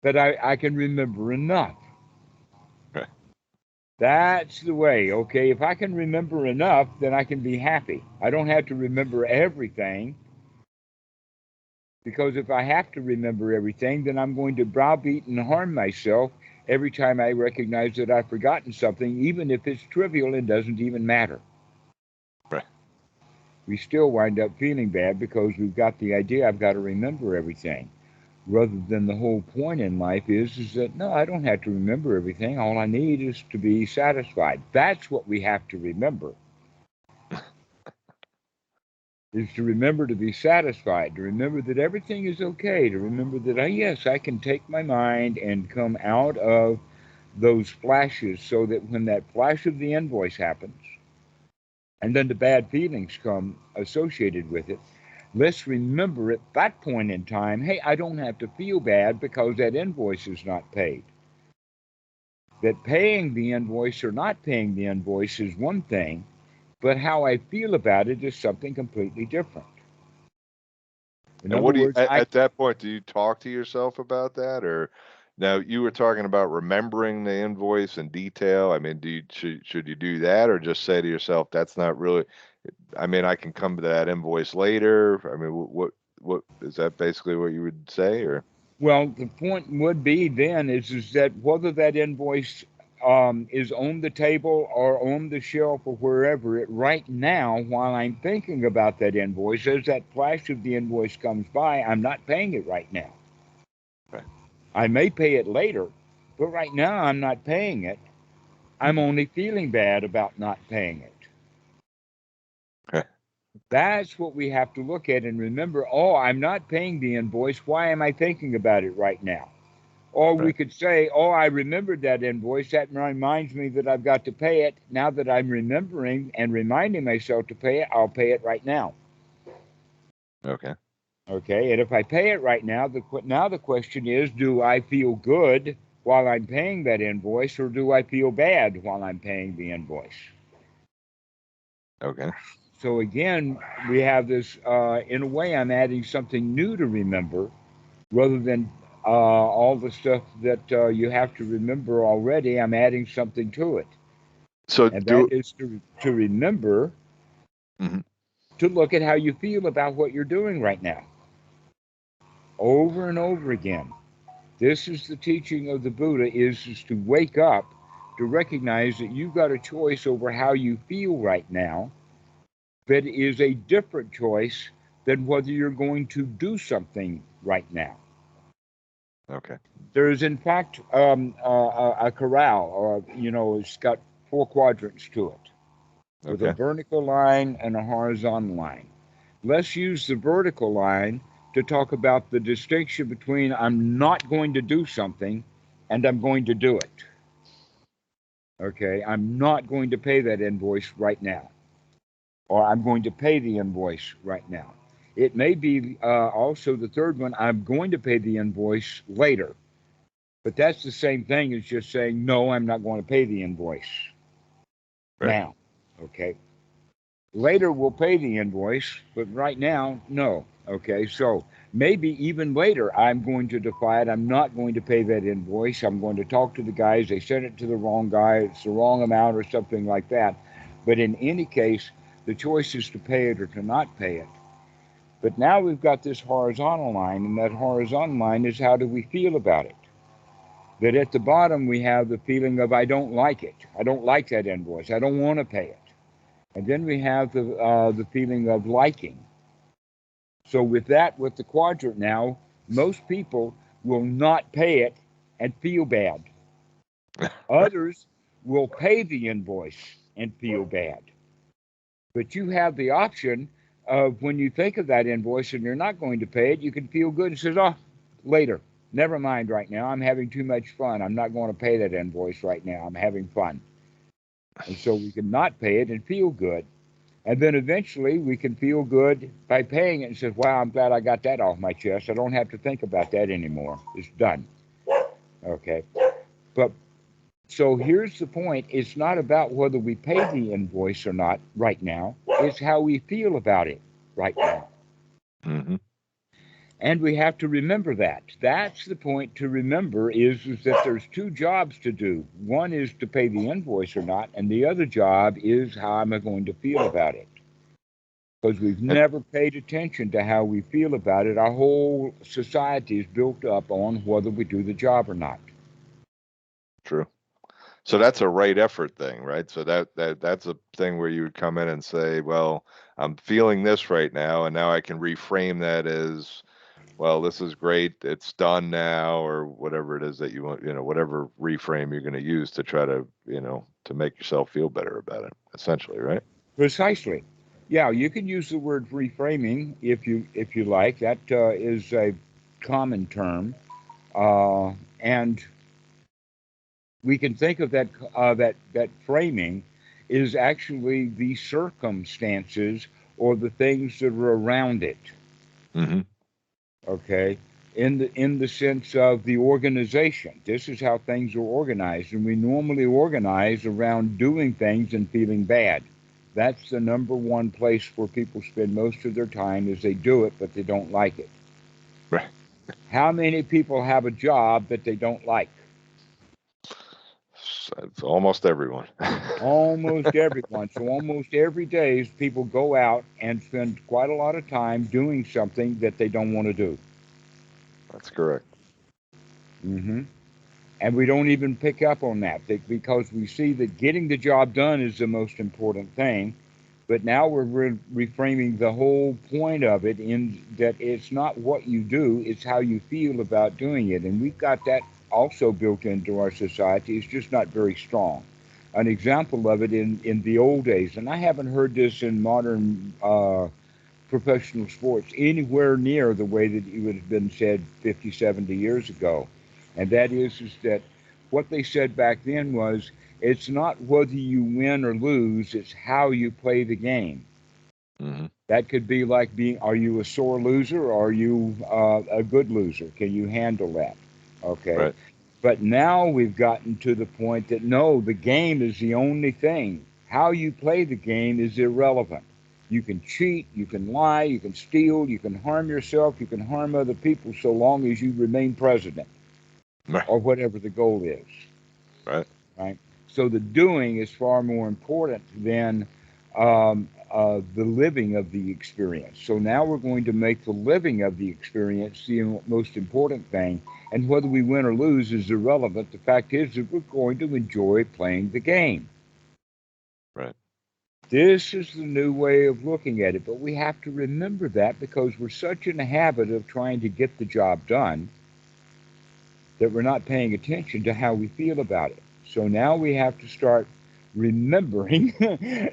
but I can remember enough. Right. That's the way, okay? If I can remember enough, then I can be happy. I don't have to remember everything, because if I have to remember everything, then I'm going to browbeat and harm myself every time I recognize that I've forgotten something, even if it's trivial and doesn't even matter. Right. We still wind up feeling bad because we've got the idea I've got to remember everything. rather than the whole point in life is that no, I don't have to remember everything. All I need is to be satisfied. That's what we have to remember, is to remember to be satisfied, to remember that everything is okay, to remember that, yes, I can take my mind and come out of those flashes so that when that flash of the invoice happens, and then the bad feelings come associated with it, let's remember at that point in time, hey, I don't have to feel bad because that invoice is not paid. That paying the invoice or not paying the invoice is one thing, but how I feel about it is something completely different. In And other what do you words, I at that point, do you talk to yourself about that? Or now you were talking about remembering the invoice in detail. I mean, should you do that, or just say to yourself, that's not really, I mean, I can come to that invoice later. I mean, what is that basically what you would say? Or well, the point would be then is that whether that invoice is on the table or on the shelf or wherever, it right now, while I'm thinking about that invoice, as that flash of the invoice comes by, I'm not paying it right now. okay. I may pay it later, but right now I'm not paying it. I'm Mhm. only feeling bad about not paying it. Okay. That's what we have to look at and remember. Oh, I'm not paying the invoice. Why am I thinking about it right now? Or we Right. could say, oh, I remembered that invoice. That reminds me that I've got to pay it. Now that I'm remembering and reminding myself to pay it, I'll pay it right now. Okay. Okay. And if I pay it right now, the question is, do I feel good while I'm paying that invoice, or do I feel bad while I'm paying the invoice? Okay. So again, we have this. In a way, I'm adding something new to remember rather than all the stuff that you have to remember already. I'm adding something to it, So and that do is to remember mhm. to look at how you feel about what you're doing right now, over and over again. This is the teaching of the Buddha: is to wake up, to recognize that you've got a choice over how you feel right now. That is a different choice than whether you're going to do something right now. Okay. There is, in fact, a corral, or it's got four quadrants to it, with a Okay. vertical line and a horizontal line. Let's use the vertical line to talk about the distinction between I'm not going to do something and I'm going to do it. Okay, I'm not going to pay that invoice right now, or I'm going to pay the invoice right now. It may be also the third one, I'm going to pay the invoice later. But that's the same thing as just saying, no, I'm not going to pay the invoice Right. now. Okay. Later we'll pay the invoice, but right now, no. Okay. So maybe even later I'm going to defy it. I'm not going to pay that invoice. I'm going to talk to the guys. They sent it to the wrong guy. It's the wrong amount or something like that. But in any case, the choice is to pay it or to not pay it. But now we've got this horizontal line, and that horizontal line is how do we feel about it? That at the bottom we have the feeling of I don't like it. I don't like that invoice. I don't want to pay it. And then we have the feeling of liking. So with the quadrant now, most people will not pay it and feel bad. Others will pay the invoice and feel bad. But you have the option of when you think of that invoice and you're not going to pay it, you can feel good and say, oh, later. Never mind right now. I'm having too much fun. I'm not going to pay that invoice right now. I'm having fun. And so we can not pay it and feel good. And then eventually we can feel good by paying it and say, wow, I'm glad I got that off my chest. I don't have to think about that anymore. It's done. Okay. But so here's the point. It's not about whether we pay the invoice or not right now. It's how we feel about it right now. hmm And we have to remember that. That's the point to remember is that there's two jobs to do. One is to pay the invoice or not, and the other job is how am I going to feel about it? Because we've And never paid attention to how we feel about it. Our whole society is built up on whether we do the job or not. true. So that's a right effort thing, right? So that's a thing where you would come in and say, well, I'm feeling this right now, and now I can reframe that as well, this is great, it's done now, or whatever it is that you want, whatever reframe you're going to use to try to, to make yourself feel better about it, essentially, right? Precisely. Yeah, you can use the word reframing if you like. That is a common term, and we can think of that framing is actually the circumstances or the things that are around it. Hmm. Okay, in the sense of the organization, this is how things are organized, and we normally organize around doing things and feeling bad. That's the number one place where people spend most of their time is they do it, but they don't like it. Right. How many people have a job that they don't like? It's almost everyone. Almost everyone. So almost every day, people go out and spend quite a lot of time doing something that they don't want to do. That's correct. Hmm. And we don't even pick up on that because we see that getting the job done is the most important thing. But now we're reframing the whole point of it in that it's not what you do, it's how you feel about doing it. And we've got that also built into our society. It's just not very strong. An example of it in the old days, and I haven't heard this in modern professional sports anywhere near the way that it would have been said 50, 70 years ago. And that is that what they said back then was it's not whether you win or lose, it's how you play the game. Hmm. That could be like being, are you a sore loser or are you a good loser? Can you handle that? Okay. Right. But now we've gotten to the point that no, the game is the only thing. How you play the game is irrelevant. You can cheat, you can lie, you can steal, you can harm yourself, you can harm other people so long as you remain president Right. or whatever the goal is. Right. Right? So the doing is far more important than the living of the experience. So now we're going to make the living of the experience the most important thing, and whether we win or lose is irrelevant. The fact is that we're going to enjoy playing the game. Right. This is the new way of looking at it, but we have to remember that because we're such in a habit of trying to get the job done that we're not paying attention to how we feel about it. So now we have to start remembering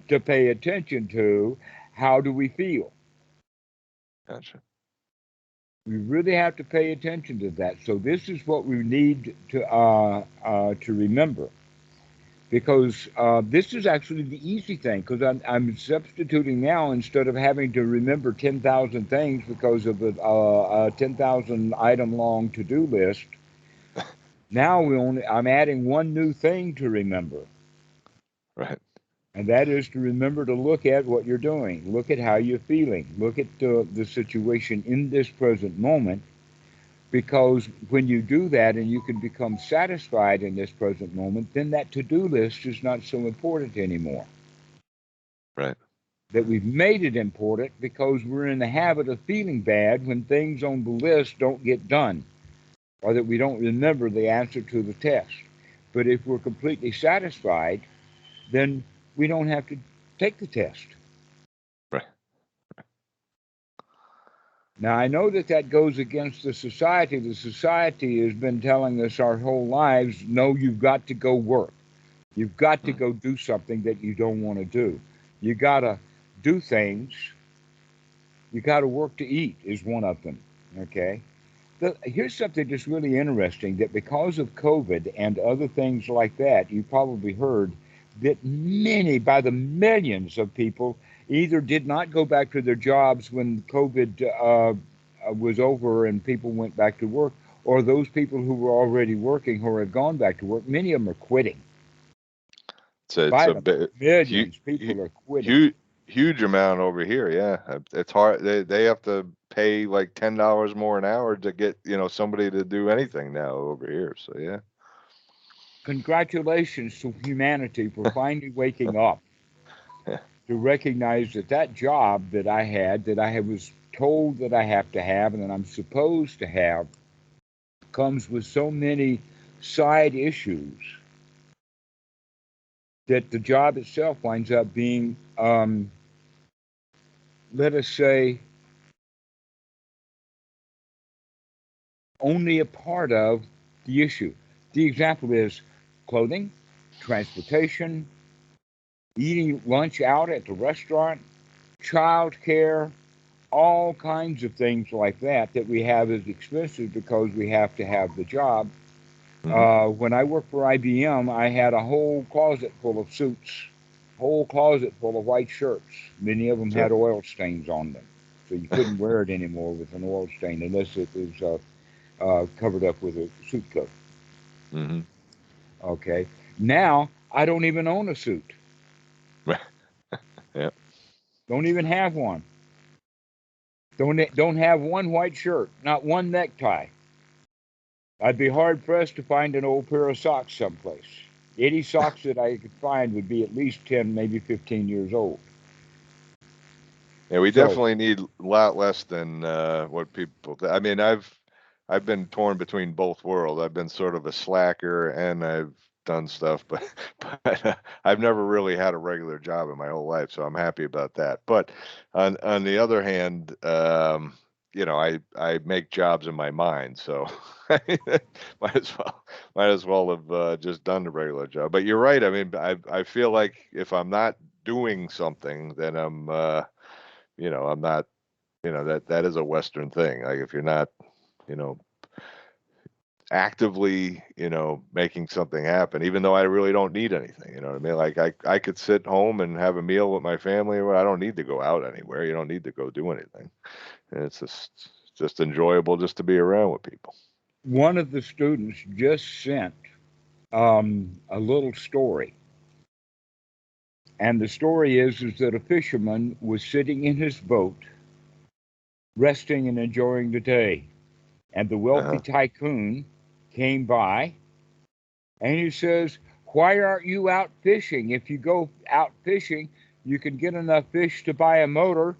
to pay attention to how do we feel. Gotcha. We really have to pay attention to that. So this is what we need to remember because this is actually the easy thing because I'm substituting now instead of having to remember 10,000 things because of a 10,000 item long to-do list. Now I'm adding one new thing to remember, Right. and that is to remember to look at what you're doing. Look at how you're feeling. Look at the situation in this present moment, because when you do that and you can become satisfied in this present moment, then that to-do list is not so important anymore. Right. That we've made it important because we're in the habit of feeling bad when things on the list don't get done, or that we don't remember the answer to the test. But if we're completely satisfied, then we don't have to take the test. Right. Now, I know that that goes against the society. The society has been telling us our whole lives no, you've got to go work. You've got to Mm. go do something that you don't want to do. You got to do things. You got to work to eat, is one of them. Okay? Here's something that's really interesting that because of COVID and other things like that, you probably heard that many, by the millions of people, either did not go back to their jobs when COVID was over and people went back to work, or those people who were already working or had gone back to work, many of them are quitting. It's By a the bit huge, millions, people are quitting. huge amount over here. Yeah, it's hard. They have to pay like $10 more an hour to get somebody to do anything now over here. So yeah. Congratulations to humanity for finally waking up to recognize that that job that I had, was told that I have to have and that I'm supposed to have, comes with so many side issues that the job itself winds up being, let us say, only a part of the issue. The example is clothing, transportation, eating lunch out at the restaurant, child care, all kinds of things like that that we have as expenses because we have to have the job. Hmm. When I worked for IBM, I had a whole closet full of suits, whole closet full of white shirts. Many of them Sure. had oil stains on them, so you couldn't wear it anymore with an oil stain unless it was covered up with a suit coat. Hmm. Okay, now I don't even own a suit. Yeah. Don't even have one. Don't have one white shirt, not one necktie. I'd be hard pressed to find an old pair of socks someplace. Any socks that I could find would be at least 10, maybe 15 years old. Yeah, we So, definitely need a lot less than what people. I mean, I've been torn between both worlds. I've been sort of a slacker, and I've done stuff, but I've never really had a regular job in my whole life, so I'm happy about that. But on the other hand, I make jobs in my mind, so might as well might as well have just done the regular job. But you're right. I mean, I feel like if I'm not doing something, then I'm not, that is a Western thing. Like if you're not, you know, actively, making something happen, even though I really don't need anything, you know what I mean? Like I could sit home and have a meal with my family. I don't need to go out anywhere. You don't need to go do anything. And it's just enjoyable just to be around with people. one of the students just sent a little story. And the story is that a fisherman was sitting in his boat, resting and enjoying the day. And the wealthy Uh-huh. tycoon came by and he says, "Why aren't you out fishing? If you go out fishing, you can get enough fish to buy a motor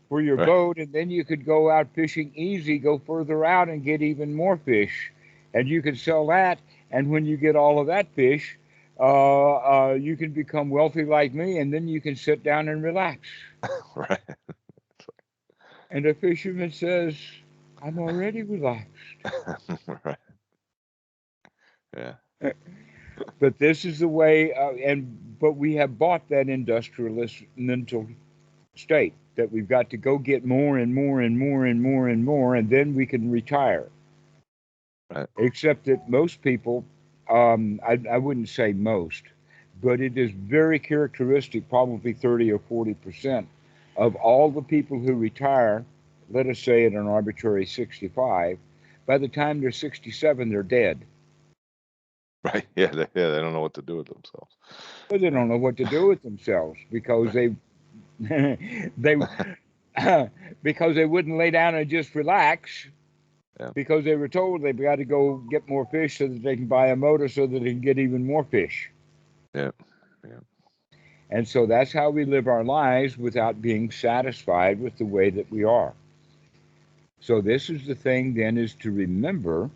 for your Right. boat, and then you could go out fishing easy, go further out, and get even more fish. And you can sell that. And when you get all of that fish, you can become wealthy like me, and then you can sit down and relax." Right. And the fisherman says, "I'm already relaxed." Right. Yeah. But this is the way, but we have bought that industrialist mental state that we've got to go get more and more and more and more and more, and then we can retire. Right. Except that most people, I wouldn't say most, but it is very characteristic, probably 30 or 40% of all the people who retire, let us say at an arbitrary 65, by the time they're 67, they're dead. Right. Yeah, they don't know what to do with themselves. But they Yeah. don't know what to do with themselves because they they because they wouldn't lay down and just relax Yeah. because they were told they've got to go get more fish so that they can buy a motor so that they can get even more fish. Yeah. Yeah. And so that's how we live our lives without being satisfied with the way that we are. So this is the thing then is to remember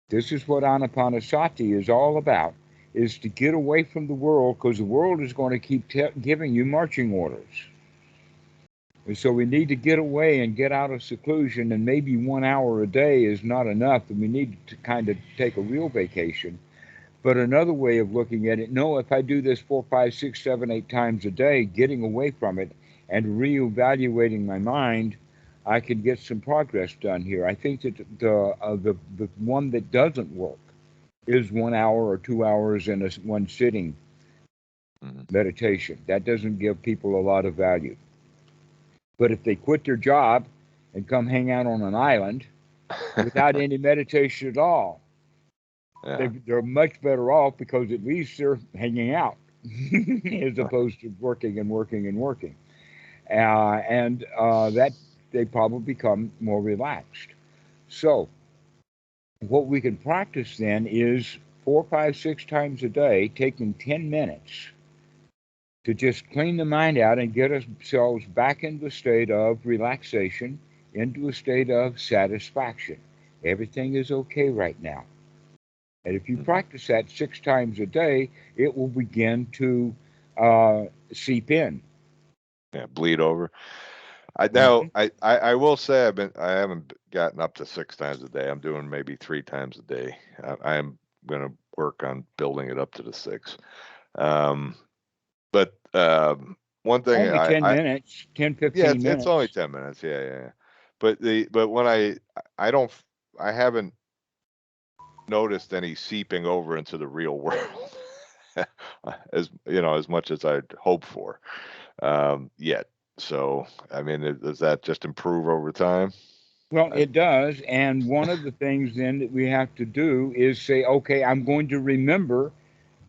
this is what Anapanasati is all about is to get away from the world because the world is going to keep giving you marching orders. And so we need to get away and get out of seclusion, and maybe 1 hour a day is not enough, and we need to kind of take a real vacation. But another way of looking at it, no, if I do this 4, 5, 6, 7, 8 times a day, getting away from it and reevaluating my mind, I can get some progress done here. I think that the one that doesn't work is 1 hour or 2 hours in one sitting Mhm. meditation. That doesn't give people a lot of value. But if they quit their job and come hang out on an island without any meditation at all, Yeah. they're much better off because at least they're hanging out as opposed to working and working and working. And that they probably become more relaxed. So, what we can practice then is 4, 5, 6 times a day, taking 10 minutes to just clean the mind out and get ourselves back into a state of relaxation, into a state of satisfaction. Everything is okay right now. And if you Mhm. practice that 6 times a day, it will begin to uh, seep in. Yeah. Bleed over. I Hmm. now I will say I haven't gotten up to 6 times a day. I'm doing maybe 3 times a day. I am going to work on building it up to the six. Um, but one thing Only 10 I minutes, 10, yeah, 15 it's only minutes. 10 minutes. Yeah, yeah. But when I don't I haven't noticed any seeping over into the real world as as much as I'd hope for yet. So I mean, does that just improve over time? Well, I, it does. And one of the things then that we have to do is say, okay, I'm going to remember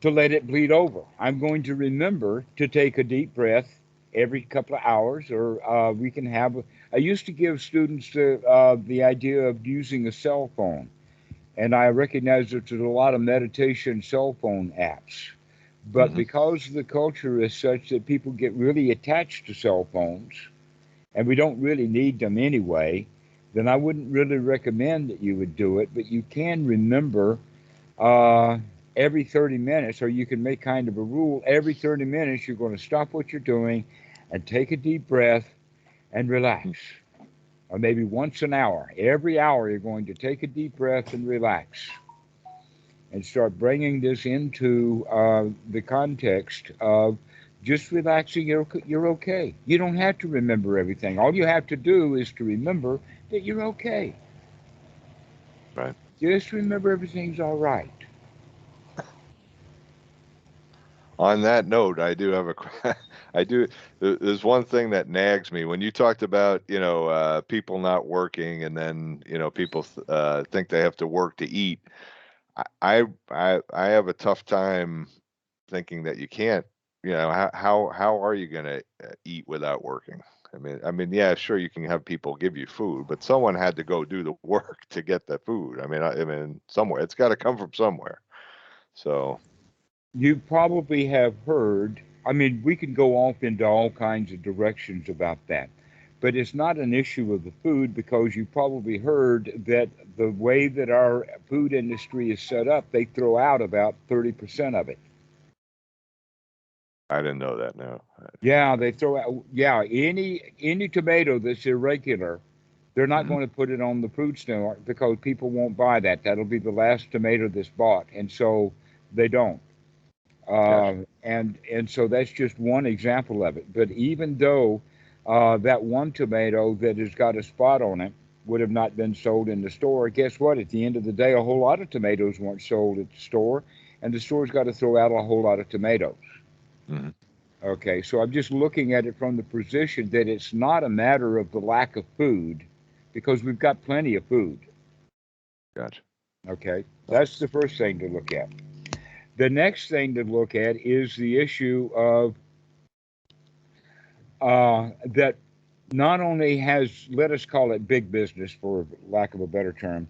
to let it bleed over. I'm going to remember to take a deep breath every couple of hours, or we can have. I used to give students the idea of using a cell phone, and I recognize that there's a lot of meditation cell phone apps. But hmm because the culture is such that people get really attached to cell phones, and we don't really need them anyway, then I wouldn't really recommend that you would do it. But you can remember uh, every 30 minutes, or you can make kind of a rule every 30 minutes, you're going to stop what you're doing and take a deep breath and relax. Or maybe once an hour. Every hour, you're going to take a deep breath and relax and start bringing this into the context of just relaxing. You're okay. You don't have to remember everything. All you have to do is to remember that you're okay. right. Just remember everything's all right. On that note, I do have I do. There's one thing that nags me when you talked about, people not working, and then, people think they have to work to eat. I have a tough time thinking that you can't. How are you going to eat without working? Yeah, sure, you can have people give you food, but someone had to go do the work to get the food. I mean, somewhere it's got to come from somewhere. So, You probably have heard, I mean, we can go off into all kinds of directions about that, but it's not an issue of the food because you probably heard that the way that our food industry is set up, they throw out about 30% of it. I didn't know that. No. Yeah, they throw out, yeah, any tomato that's irregular, they're not Mhm. going to put it on the food store because people won't buy that. That'll be the last tomato that's bought, and so they don't. Gotcha. And so that's just one example of it. But even though that one tomato that has got a spot on it would have not been sold in the store, guess what? At the end of the day, a whole lot of tomatoes weren't sold at the store, and the store's got to throw out a whole lot of tomatoes. Mhm. Okay, so I'm just looking at it from the position that it's not a matter of the lack of food because we've got plenty of food. Gotcha. Okay, that's the first thing to look at. The next thing to look at is the issue of that not only has, let us call it big business for lack of a better term,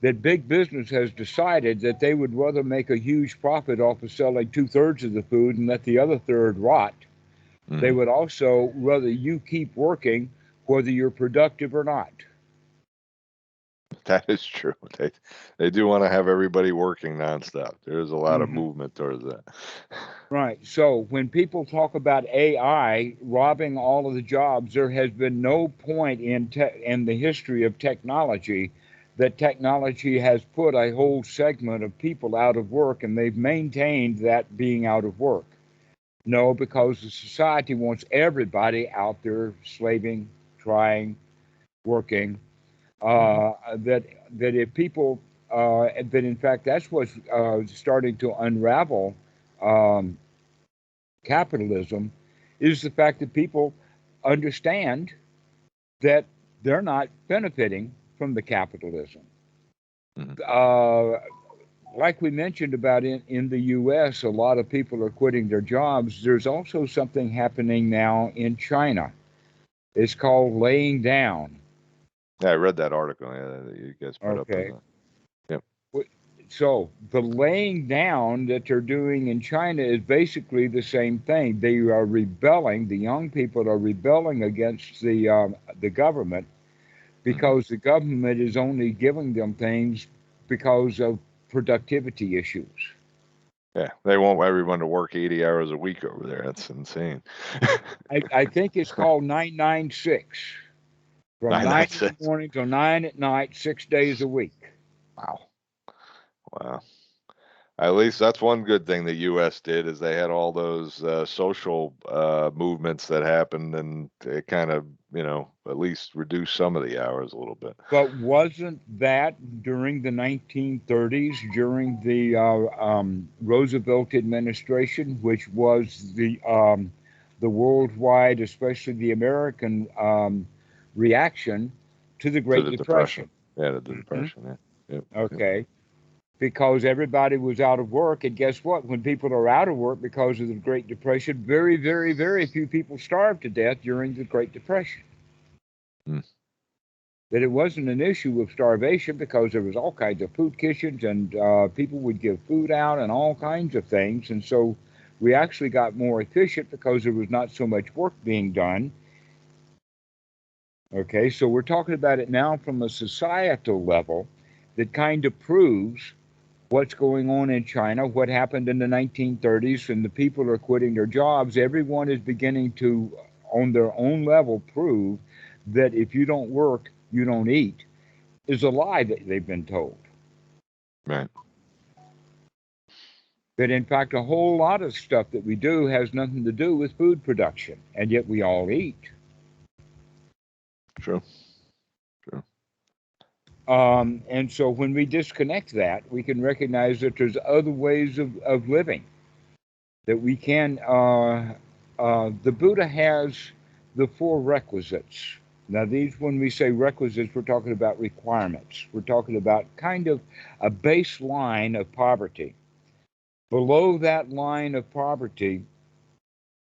that big business has decided that they would rather make a huge profit off of selling two-thirds of the food and let the other third rot. They Mhm. would also rather you keep working whether you're productive or not. That is true. They do want to have everybody working nonstop. There's a lot of Hmm. movement towards that. Right. So when people talk about AI robbing all of the jobs, there has been no point in the history of technology that technology has put a whole segment of people out of work and they've maintained that being out of work. No, because the society wants everybody out there slaving, trying, working. Mhm. That if people that in fact that's what's starting to unravel um, capitalism is the fact that people understand that they're not benefiting from the capitalism. Mhm. Uh, like we mentioned about in the U.S., a lot of people are quitting their jobs. There's also something happening now in China. It's called laying down. Yeah, I read that article, that you guys put up in Okay. the. Yep. So the laying down that they're doing in China is basically the same thing. They are rebelling. The young people are rebelling against the government Mhm. because the government is only giving them things because of productivity issues. Yeah, they want everyone to work 80 hours a week over there. That's insane. I think it's called 996, from Nine 9 nine in the six. morning till 9 at night, 6 days a week. Wow. Wow. At least that's one good thing the U.S. did, is they had all those social movements that happened, and it kind of, at least reduced some of the hours a little bit. But wasn't that during the 1930s, during the Roosevelt administration, which was the worldwide, especially the American reaction to the To Great the Depression. Depression? Yeah, the Hmm. Depression. Yeah. Yep. Yep. Okay, because everybody was out of work, and guess what? When people are out of work because of the Great Depression, very, very, very few people starved to death during the Great Depression. Mm. That it wasn't an issue of starvation because there was all kinds of food kitchens, and people would give food out and all kinds of things, and so we actually got more efficient because there was not so much work being done. Okay, so we're talking about it now from a societal level that kind of proves what's going on in China, what happened in the 1930s, and the people are quitting their jobs. Everyone is beginning to, on their own level, prove that if you don't work, you don't eat, is a lie that they've been told. Right. That in fact, a whole lot of stuff that we do has nothing to do with food production, and yet we all eat. True. True. And so when we disconnect that, we can recognize that there's other ways of living that we can. The Buddha has the four requisites. Now, these, when we say requisites, we're talking about requirements. We're talking about kind of a baseline of poverty. Below that line of poverty,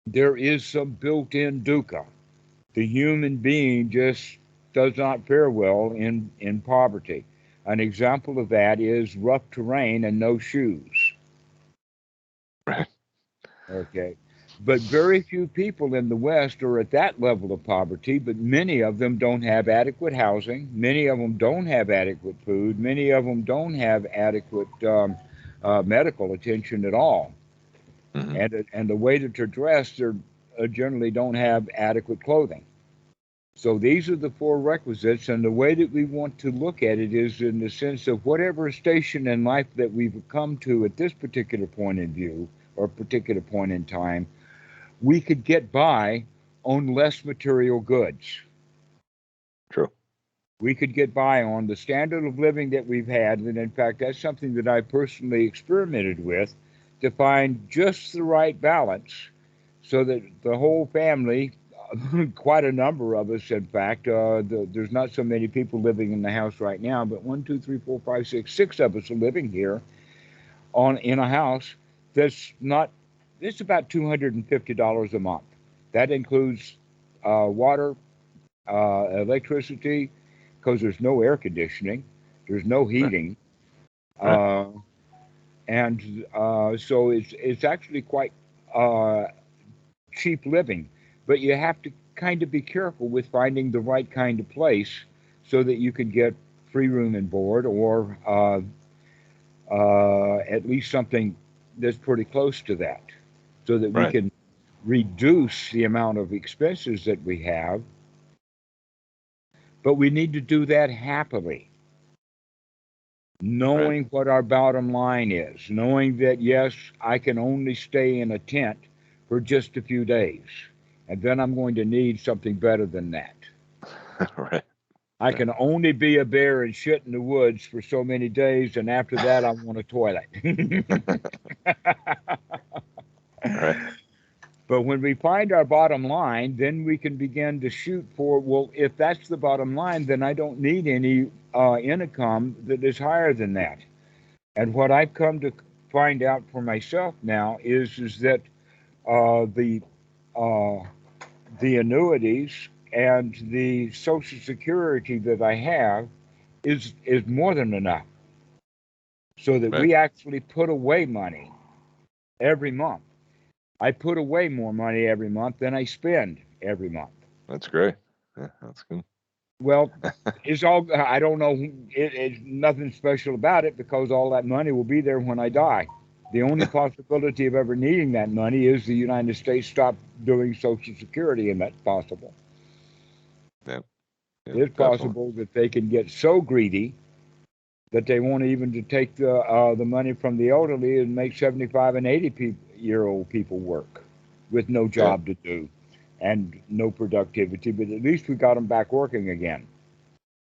there is some built in dukkha. The human being just does not fare well in poverty. An example of that is rough terrain and no shoes. Right. Okay. But very few people in the West are at that level of poverty, but many of them don't have adequate housing. Many of them don't have adequate food. Many of them don't have adequate medical attention at all. Hmm. And the way that they're dressed, they generally don't have adequate clothing. So these are the four requisites, and the way that we want to look at it is in the sense of whatever station in life that we've come to at this particular point in view or particular point in time, we could get by on less material goods. True. We could get by on the standard of living that we've had, and in fact, that's something that I personally experimented with to find just the right balance so that the whole family, quite a number of us, in fact, there's not so many people living in the house right now, but one, two, three, four, five, six of us are living here on in a house that's not. It's about $250 a month. That includes water, electricity, because there's no air conditioning, there's no Right. heating, Right. uh, and so it's actually quite uh, cheap living. But you have to kind of be careful with finding the right kind of place so that you can get free room and board, or at least something that's pretty close to that, so that we Right. can reduce the amount of expenses that we have. But we need to do that happily, Right. knowing what our bottom line is, knowing that, yes, I can only stay in a tent for just a few days, and then I'm going to need something better than that. Right. I Right. can only be a bear and shit in the woods for so many days, and after that, I want a toilet. Right. But when we find our bottom line, then we can begin to shoot for, well, if that's the bottom line, then I don't need any income that is higher than that. And what I've come to find out for myself now is that the uh, the annuities and the Social Security that I have is more than enough, so that Right. we actually put away money every month. I put away more money every month than I spend every month. That's great. Yeah, that's good. Well, it's all, I don't know. It's nothing special about it because all that money will be there when I die. The only possibility of ever needing that money is the United States stop doing Social Security, and that's possible. Yeah, yeah, It's definitely. possible that they can get so greedy that they want even to take the money from the elderly and make 75 and 80-year old people work with no Yeah. job to do and no productivity. But at least we got them back working again.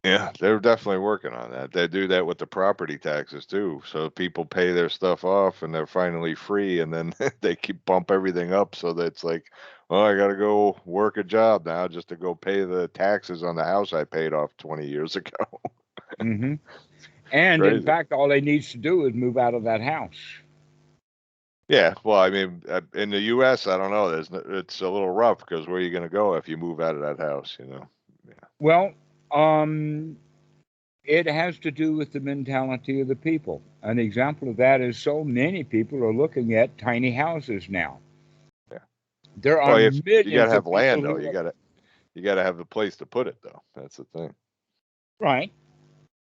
Yeah, they're definitely working on that. They do that with the property taxes too. So people pay their stuff off and they're finally free, and then they keep bump everything up so that it's like, oh, I got to go work a job now just to go pay the taxes on the house I paid off 20 years ago. Hmm. And in Crazy. fact, all they needs to do is move out of that house. Yeah, well, I mean, in the U.S., I don't know. It's a little rough because where are you going to go if you move out of that house? You know. Yeah. Well, um, it has to do with the mentality of the people. An example of that is so many people are looking at tiny houses now. Yeah. There are Well, if you got to millions have of people land though, who are you got to have the place to put it though. That's the thing. right,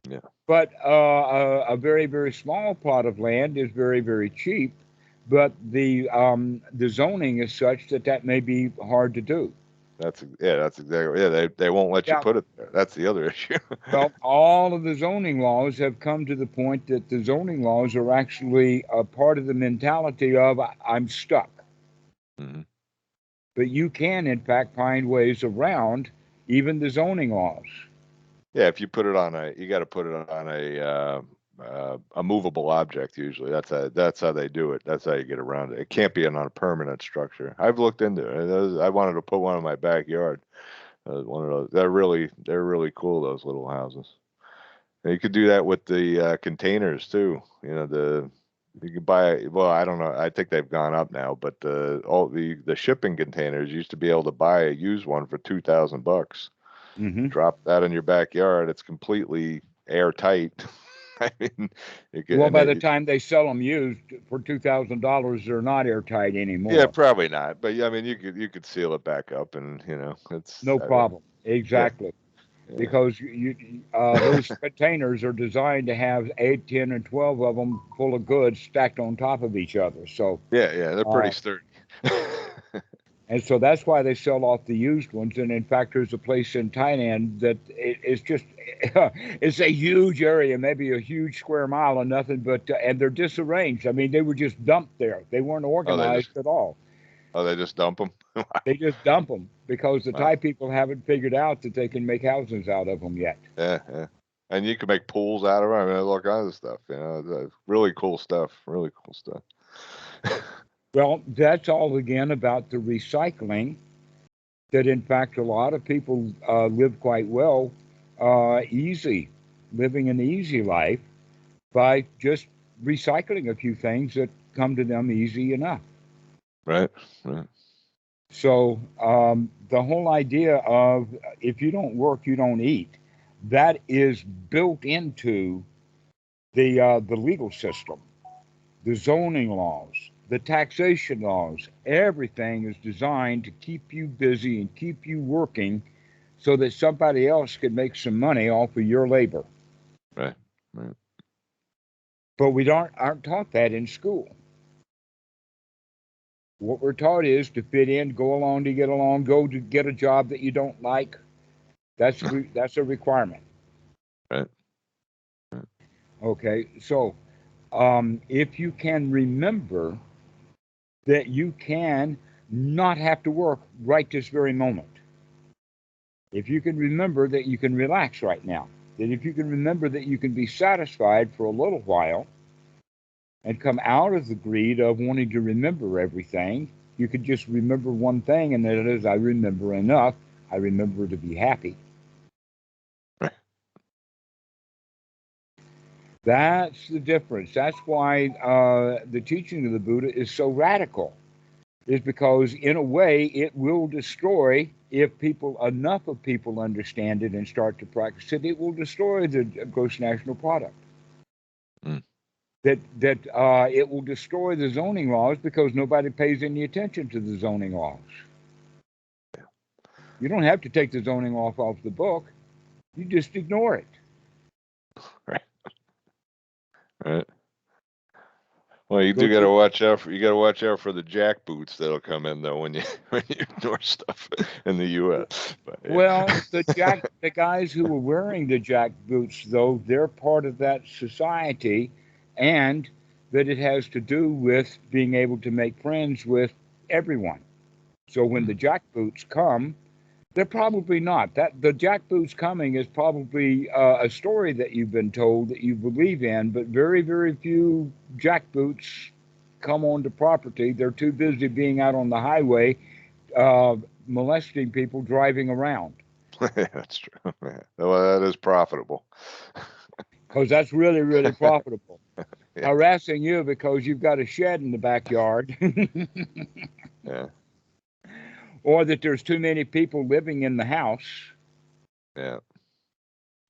Yeah. but a very, very small plot of land is very, very cheap. But the zoning is such that that may be hard to do. That's exactly. Yeah, they won't let you Yeah. put it there. That's the other issue. Well, all of the zoning laws have come to the point that the zoning laws are actually a part of the mentality of I'm stuck. Mhm. But you can, in fact, find ways around even the zoning laws. Yeah, if you put it on you got to put it on a movable object. Usually, that's how they do it. That's how you get around it. It can't be on a permanent structure. I've looked into it. I wanted to put one in my backyard. One of those. They're really cool. Those little houses. And you could do that with the containers too. You know, you could buy. Well, I don't know. I think they've gone up now, but all the shipping containers used to be able to buy a used one for $2,000. Hmm. Drop that in your backyard. It's completely airtight. I mean, you can, Well, and by the they, time they sell them used for $2,000, they're not airtight yeah, anymore. probably not. But yeah, I mean, you could seal it back up, and it's No problem. yeah, Exactly. yeah, Because those containers are designed to have 8, 10, and 12 of them full of goods stacked on top of each other. yeah. They're pretty Uh, sturdy. so that's why they sell off the used ones. And in fact, there's a place in Thailand that it's just, it's a huge area, maybe a huge square mile or nothing, but, and they're disarranged. I mean, they were just dumped there. They weren't Oh, organized at all. they just dump them. They just dump them because the Wow. Thai people haven't figured out that they can make houses out of them yet. Yeah, yeah. And you can make pools out of it. I mean, there's all kinds of stuff. Really cool stuff. Really cool stuff. Well, that's all again about the recycling. That in fact, a lot of people live quite well, easy, living an easy life by just recycling a few things that come to them easy enough. Right. Right. So the whole idea of if you don't work, you don't eat, that is built into the legal system, the zoning laws, the taxation laws. Everything is designed to keep you busy and keep you working so that somebody else can make some money off of your labor. Right. Right. But we aren't taught that in school. What we're taught is to fit in, go along to get along, go to get a job that you don't like. That's a requirement. Right. Right. Okay, so if you can remember that you can not have to work right this very moment, if you can remember that you can relax right now, that if you can remember that you can be satisfied for a little while and come out of the greed of wanting to remember everything, you could just remember one thing, and that is, I remember enough. I remember to be happy. Right. That's the difference. That's why the teaching of the Buddha is so radical, is because, in a way, it will destroy, if people, enough of people understand it and start to practice it, it will destroy the gross national product. Mm. That it will destroy the zoning laws because nobody pays any attention to the zoning laws. You don't have to take the zoning law off the book. You just ignore it. Right. Right. Well, you Go do got to to watch out for the jackboots that'll come in though when you when you ignore stuff in the U.S. But yeah. well, the guys who were wearing the jack boots, though, they're part of that society, and that it has to do with being able to make friends with everyone. So when the Mhm. jack boots come, they're probably not. That the jack boots coming is probably a story that you've been told that you believe in, but very, very few jack boots come onto property. They're too busy being out on the highway, uh, molesting people driving around. That's true. Yeah. Well, that is profitable. Because that's really, really profitable. Yeah. Harassing you because you've got a shed in the backyard, Yeah. or that there's too many people living in the house. Yeah.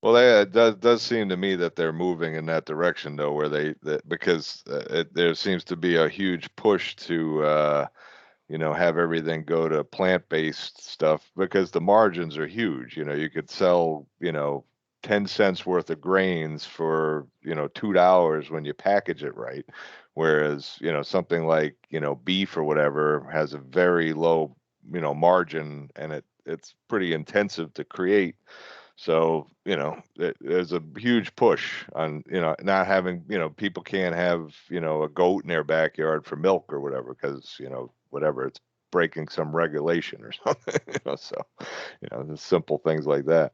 Well, it does seem to me that they're moving in that direction though, where that because there seems to be a huge push to have everything go to plant-based stuff because the margins are huge. You could sell 10 cents worth of grains for $2 when you package it right, whereas something like beef or whatever has a very low margin, and it's pretty intensive to create. So, there's a huge push on, not having, people can't have, a goat in their backyard for milk or whatever, because, whatever, it's breaking some regulation or something, so, just simple things like that.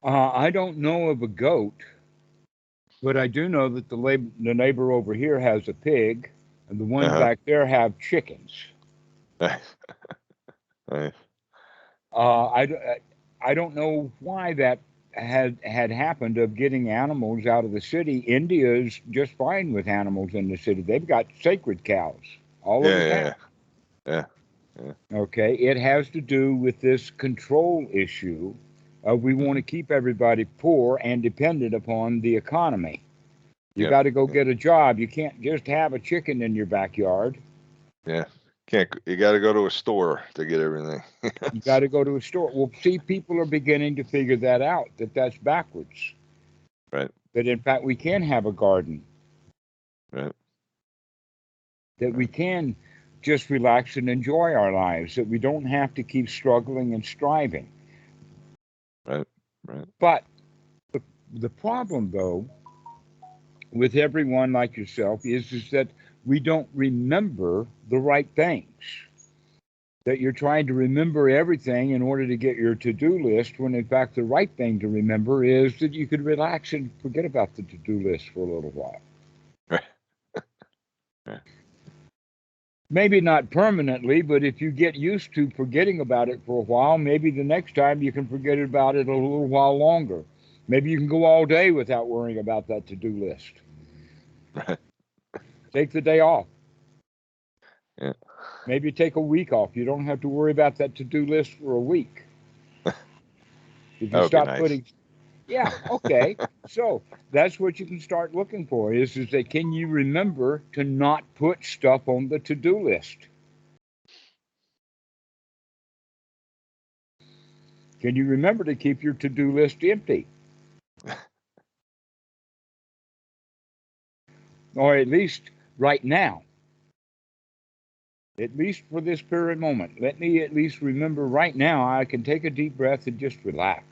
I don't know of a goat, but I do know that the neighbor over here has a pig, and the ones Uh-huh. back there have chickens. Nice. Nice. I don't know why that had happened of getting animals out of the city. India's just fine with animals in the city. They've got sacred cows all Yeah, over yeah, town. yeah, yeah, yeah, Okay, it has to do with this control issue. We want mhm, to keep everybody poor and dependent upon the economy. You yep, got to go yep, get a job. You can't just have a chicken in your backyard. yeah. You got to go to a store to get everything. You got to go to a store. Well, see, people are beginning to figure that out, that that's backwards. Right, That in fact we can have a garden, right, that we right, can just relax and enjoy our lives, that we don't have to keep struggling and striving. right, right. But the, the problem, though, with everyone like yourself is that we don't remember the right things. That you're trying to remember everything in order to get your to do list, when in fact the right thing to remember is that you could relax and forget about the to do list for a little while. Right. Yeah. Maybe not permanently, but if you get used to forgetting about it for a while, maybe the next time you can forget about it a little while longer. Maybe you can go all day without worrying about that to do list. Right. Take the day off. Yeah. Maybe take a week off. You don't have to worry about that to do list for a week. You That can would be stop nice. putting, yeah, okay. So that's what you can start looking for is that can you remember to not put stuff on the to do list? Can you remember to keep your to do list empty? Or at least right now, at least for this period moment, let me at least remember right now I can take a deep breath and just relax.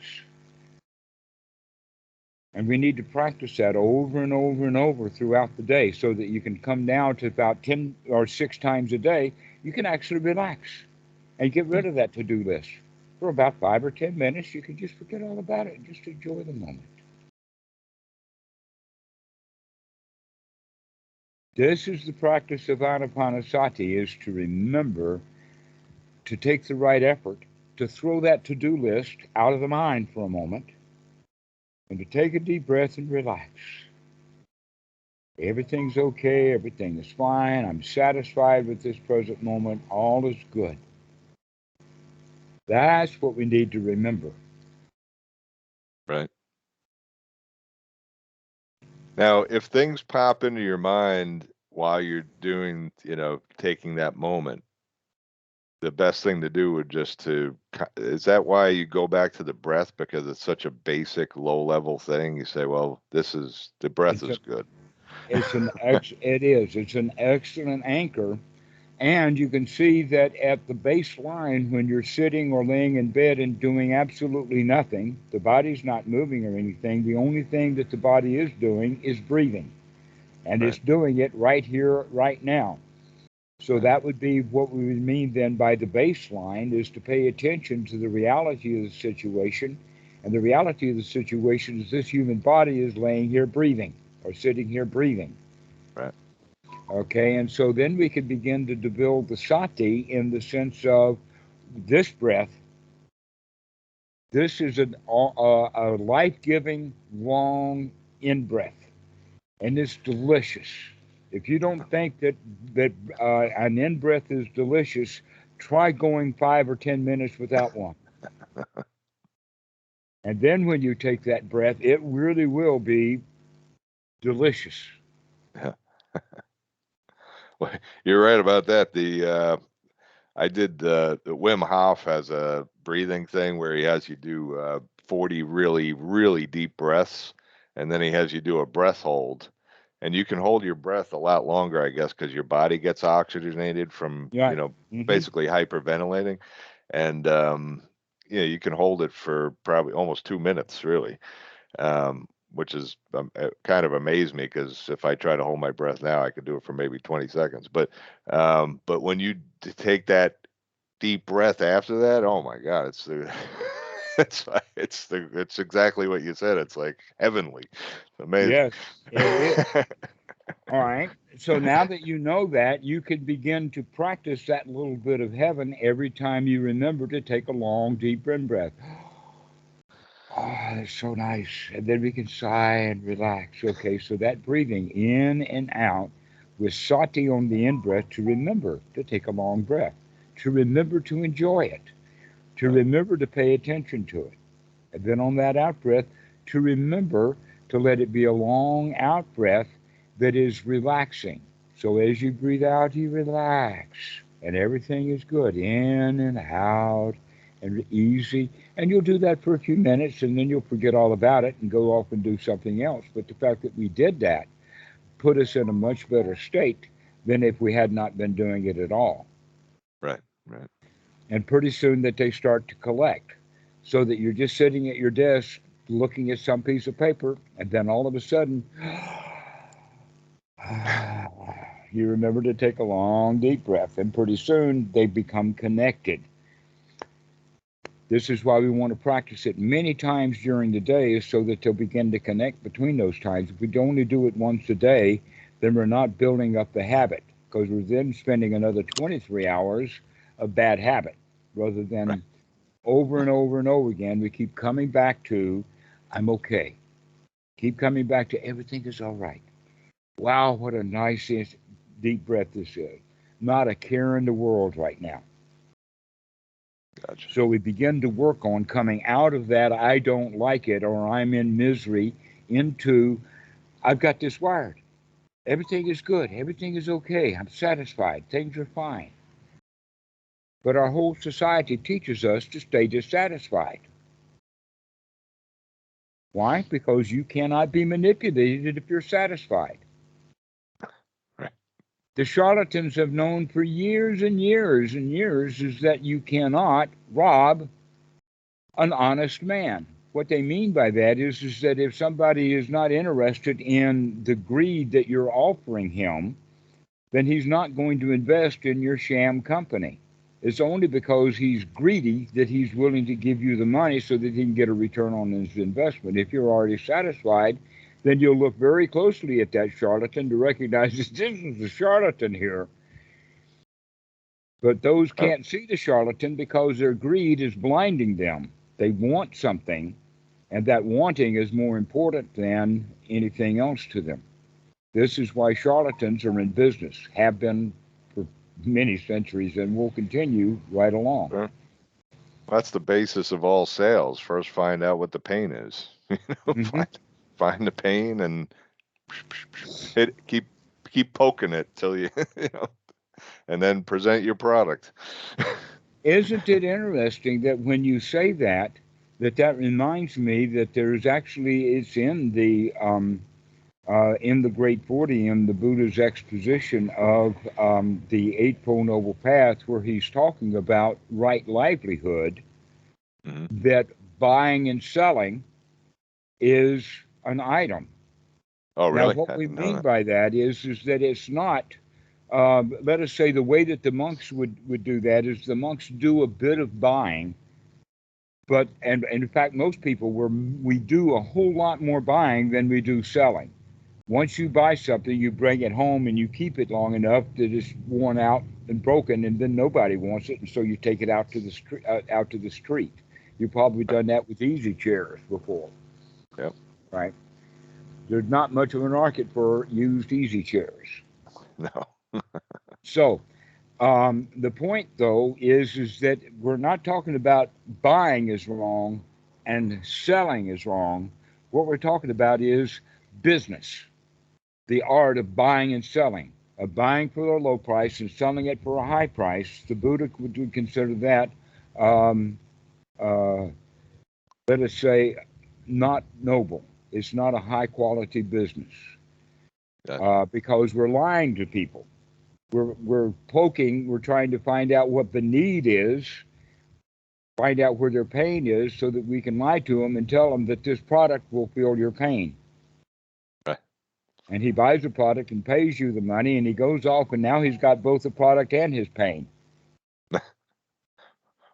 And we need to practice that over and over and over throughout the day so that you can come down to about 10 or 6 times a day. You can actually relax and get rid Mm. of that to do list. For about 5 or 10 minutes, you can just forget all about it and just enjoy the moment. This is the practice of anapanasati, is to remember to take the right effort to throw that to do list out of the mind for a moment and to take a deep breath and relax. Everything's okay, everything is fine, I'm satisfied with this present moment, all is good. That's what we need to remember. Right. Now, if things pop into your mind while you're doing, taking that moment, the best thing to do would just is that why you go back to the breath, because it's such a basic low level thing? You say, well, the breath It's is a good. It is. It's an excellent anchor. And you can see that at the baseline, when you're sitting or laying in bed and doing absolutely nothing, the body's not moving or anything. The only thing that the body is doing is breathing. And it's Right. doing it right here, right now. So Right. that would be what we would mean then by the baseline is to pay attention to the reality of the situation. And the reality of the situation is this human body is laying here breathing or sitting here breathing. Right. Okay, and so then we can begin to build the sati in the sense of this breath. This is a life giving, long in breath, and it's delicious. If you don't think that an in breath is delicious, try going 5 or 10 minutes without one. And then when you take that breath, it really will be delicious. Yeah. Well, you're right about that. I did Wim Hof has a breathing thing where he has you do 40 really, really deep breaths, and then he has you do a breath hold. And you can hold your breath a lot longer, I guess, because your body gets oxygenated from, Yeah. Hmm. basically hyperventilating. And, you can hold it for probably almost 2 minutes, really, which is kind of amazed me because if I try to hold my breath now, I could do it for maybe 20 seconds. But when you take that deep breath after that, oh my God, it's the it's exactly what you said. It's like heavenly. It's amazing. Yes, it is. All right. So now that you know that, you can begin to practice that little bit of heaven every time you remember to take a long, deep in breath. Oh, that's so nice. And then we can sigh and relax. Okay, so that breathing in and out with sati on the in breath to remember to take a long breath, to remember to enjoy it, to Right, remember to pay attention to it. And then on that out breath, to remember to let it be a long out breath that is relaxing. So as you breathe out, you relax, and everything is good in and out and easy. And you'll do that for a few minutes, and then you'll forget all about it and go off and do something else. But the fact that we did that put us in a much better state than if we had not been doing it at all. right, right. And pretty soon that they start to collect so that you're just sitting at your desk looking at some piece of paper and then all of a sudden you remember to take a long deep breath and pretty soon they become connected. This is why we want to practice it many times during the day so that they'll begin to connect between those times. If we only do it once a day, then we're not building up the habit because we're then spending another 23 hours of bad habit rather Right. than over and over and over again, we keep coming back to, I'm okay. Keep coming back to everything is all right. Wow, what a nice deep breath this is. Not a care in the world right now. Gotcha. So we begin to work on coming out of that I don't like it or I'm in misery into I've got this wired. Everything is good. Everything is okay. I'm satisfied. Things are fine. But our whole society teaches us to stay dissatisfied. Why? Because you cannot be manipulated if you're satisfied. Right. The charlatans have known for years and years and years is that you cannot rob an honest man. What they mean by that is that if somebody is not interested in the greed that you're offering him, then he's not going to invest in your sham company. It's only because he's greedy that he's willing to give you the money so that he can get a return on his investment. If you're already satisfied, then you'll look very closely at that charlatan to recognize that this is a charlatan here. But those Uh, can't see the charlatan because their greed is blinding them. They want something, and that wanting is more important than anything else to them. This is why charlatans are in business, have been for many centuries, and will continue right along. sure. That's the basis of all sales. First, find out what the pain is. Hmm. Find the pain and hit keep poking it till you and then present your product. Isn't it interesting that when you say that, that reminds me that there's actually it's in in the Great 40, in the Buddha's exposition of the Eightfold Noble Path, where he's talking about right livelihood, Hmm. that buying and selling is an item. Oh, Now, really? what I we didn't know mean that. by that is that it's not, let us say, the way that the monks would do that is the monks do a bit of buying, but, and in fact, most people, we do a whole lot more buying than we do selling. Once you buy something, you bring it home and you keep it long enough that it's worn out and broken, and then nobody wants it, and so you take it out to the street. Out to the street. You've probably Right. done that with easy chairs before, Yep. right? There's not much of a market for used easy chairs. No. So the point, though, is that we're not talking about buying is wrong and selling is wrong. What we're talking about is business, the art of buying and selling, of buying for a low price and selling it for a high price. The Buddha would consider that, um, uh, let us say, not noble. It's not a high quality business Gotcha. because we're lying to people. We're poking, we're trying to find out what the need is, find out where their pain is so that we can lie to them and tell them that this product will feel your pain. Right. And he buys the product and pays you the money, and he goes off, and now he's got both the product and his pain.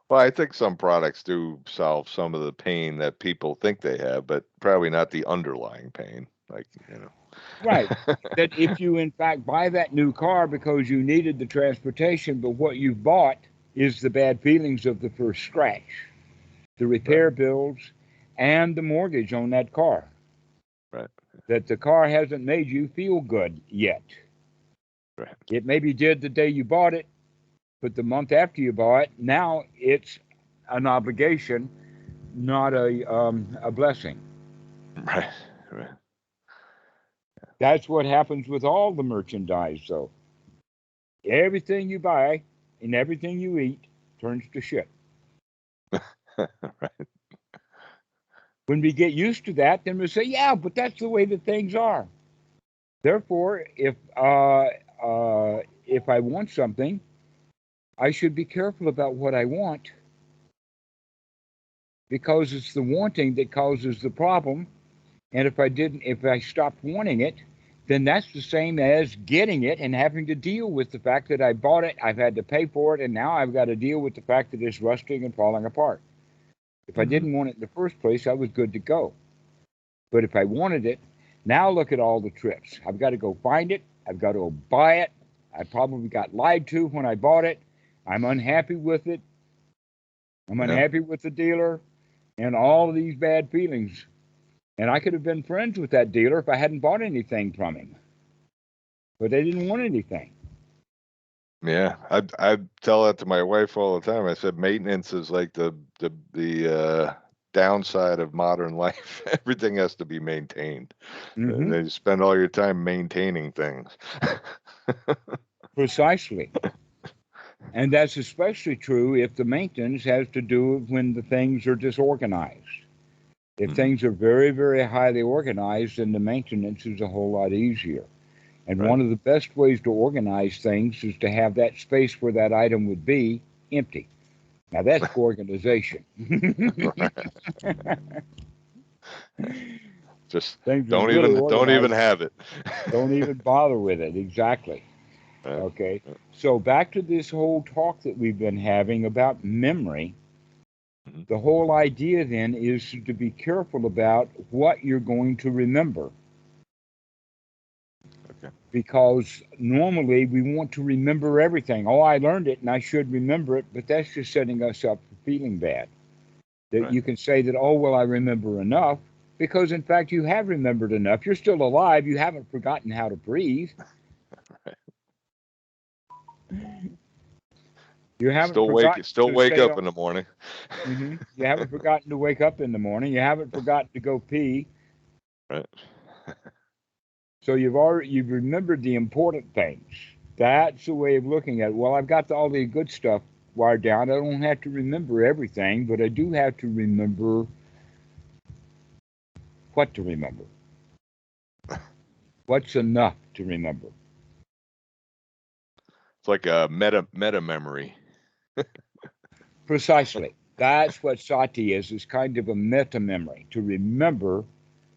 Well, I think some products do solve some of the pain that people think they have, but probably not the underlying pain. Like, Right. That if you, in fact, buy that new car because you needed the transportation, but what you bought is the bad feelings of the first scratch, the Right. repair bills, and the mortgage on that car. Right. That the car hasn't made you feel good yet. Right. It maybe did the day you bought it, but the month after you bought it, now it's an obligation, not a blessing. Right. Right. That's what happens with all the merchandise, though. Everything you buy and everything you eat turns to shit. Right. When we get used to that, then we say, yeah, but that's the way that things are. Therefore, if I want something, I should be careful about what I want because it's the wanting that causes the problem. And if I stopped wanting it, then that's the same as getting it and having to deal with the fact that I bought it, I've had to pay for it, and now I've got to deal with the fact that it's rusting and falling apart. If I Hmm. didn't want it in the first place, I was good to go. But if I wanted it, now look at all the trips. I've got to go find it. I've got to go buy it. I probably got lied to when I bought it. I'm unhappy with it. I'm Yeah. unhappy with the dealer and all of these bad feelings. And I could have been friends with that dealer if I hadn't bought anything from him. But they didn't want anything. Yeah. I tell that to my wife all the time. I said maintenance is like the downside of modern life. Everything has to be maintained. And Hmm. then you spend all your time maintaining things. Precisely. And that's especially true if the maintenance has to do with when the things are disorganized. If Hmm. things are very, very highly organized, then the maintenance is a whole lot easier. And Right. one of the best ways to organize things is to have that space where that item would be empty. Now that's organization. Right. Just Things are don't really even organized. have it. Don't even bother with it. Exactly. Right. Okay. Right. So back to this whole talk that we've been having about memory. Mhm. The whole idea then is to be careful about what you're going to remember Okay. because normally we want to remember everything. Oh, I learned it and I should remember it, but that's just setting us up for feeling bad. That Right. you can say that, oh, well, I remember enough, because in fact you have remembered enough. You're still alive. You haven't forgotten how to breathe. Right. You haven't forgotten Still to wake stay up on. in the morning. You haven't forgotten to wake up in the morning. You haven't forgotten to go pee. Right. So you've remembered the important things. That's the way of looking at it. Well, I've got all the good stuff wired down. I don't have to remember everything, but I do have to remember what to remember. What's enough to remember? It's like a meta memory. Precisely. That's what sati is. It's kind of a meta memory to remember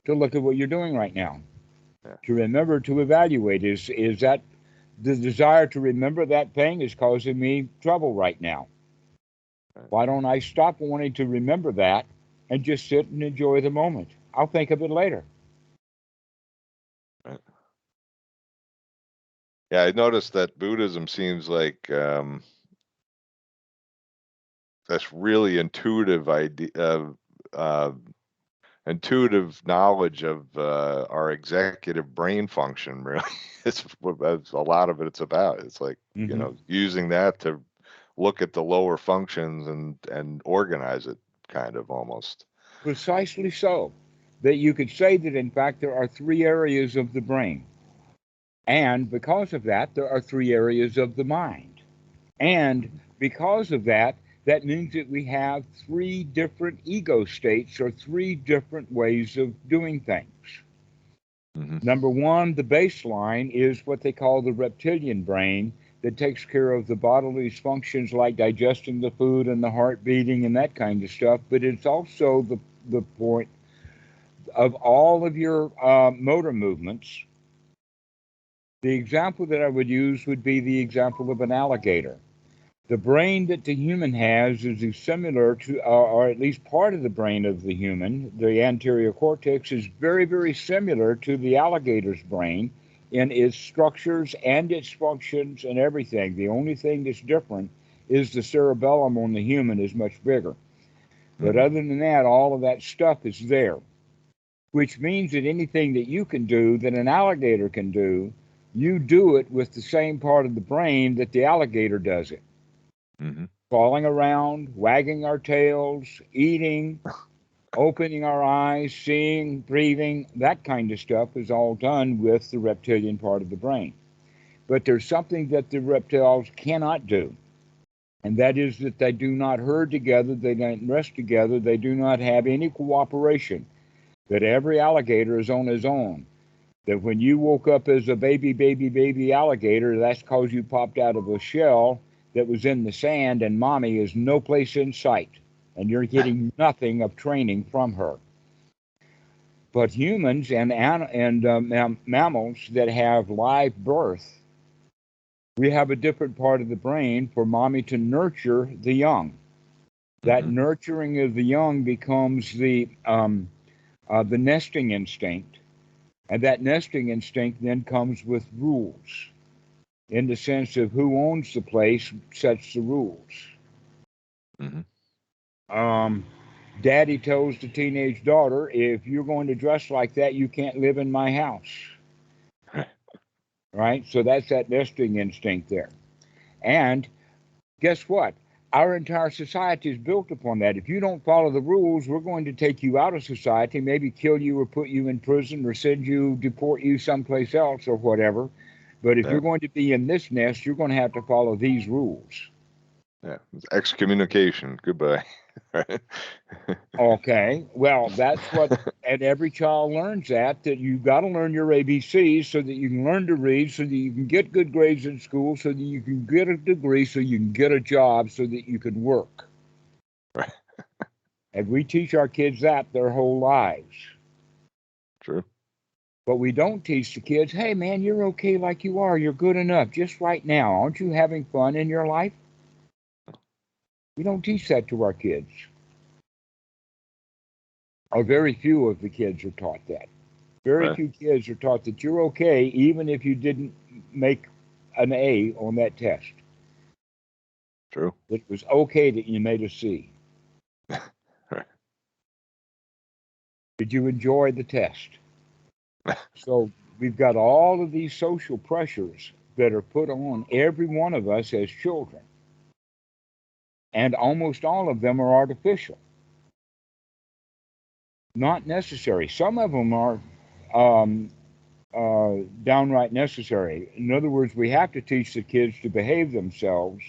to look at what you're doing right now. Yeah. To remember to evaluate is that the desire to remember that thing is causing me trouble right now. Right. Why don't I stop wanting to remember that and just sit and enjoy the moment? I'll think of it later. Right. Yeah, I noticed that Buddhism seems like that's really intuitive idea uh, intuitive knowledge of our executive brain function. Really, that's a lot of it. It's about. It's like Hmm. using that to look at the lower functions and organize it, kind of almost. Precisely so. That you could say that, in fact, there are three areas of the brain. And because of that, there are three areas of the mind. And because of that, that means that we have three different ego states or three different ways of doing things. Mm-hmm. Number one, the baseline is what they call the reptilian brain that takes care of the bodily functions like digesting the food and the heart beating and that kind of stuff. But it's also the point of all of your motor movements. The example that I would use would be the example of an alligator. The brain that the human has is similar to, or at least part of the brain of the human, the anterior cortex, is very, very similar to the alligator's brain in its structures and its functions and everything. The only thing that's different is the cerebellum on the human is much bigger. But Mm-hmm. other than that, all of that stuff is there, which means that anything that you can do that an alligator can do, you do it with the same part of the brain that the alligator does it. Mm-hmm. Crawling around, wagging our tails, eating, opening our eyes, seeing, breathing, that kind of stuff is all done with the reptilian part of the brain. But there's something that the reptiles cannot do, and that is that they do not herd together, they don't rest together, they do not have any cooperation. That every alligator is on his own. That when you woke up as a baby alligator, that's because you popped out of a shell that was in the sand and mommy is no place in sight. And you're getting nothing of training from her. But humans and mammals that have live birth, we have a different part of the brain for mommy to nurture the young. That Mm-hmm. nurturing of the young becomes the nesting instinct. And that nesting instinct then comes with rules in the sense of who owns the place sets the rules. Mm-hmm. Um, Daddy tells the teenage daughter, if you're going to dress like that, you can't live in my house. Right? So that's that nesting instinct there. And guess what? Our entire society is built upon that. If you don't follow the rules, we're going to take you out of society, maybe kill you or put you in prison or send you, deport you someplace else or whatever. But if Yeah. you're going to be in this nest, you're going to have to follow these rules. Yeah. It's excommunication. Goodbye. Right. Okay, well, that's what, and every child learns that you've got to learn your ABCs so that you can learn to read, so that you can get good grades in school, so that you can get a degree, so you can get a job, so that you can work. Right. And we teach our kids that their whole lives. True. But we don't teach the kids, hey man, you're okay like you are, you're good enough just right now. Aren't you having fun in your life? We don't teach that to our kids. Or very few of the kids are taught that. Very Right. few kids are taught that you're okay even if you didn't make an A on that test. True. It was okay that you made a C. Right. Did you enjoy the test? So we've got all of these social pressures that are put on every one of us as children, and almost all of them are artificial, not necessary. Some of them are um, downright necessary. In other words, we have to teach the kids to behave themselves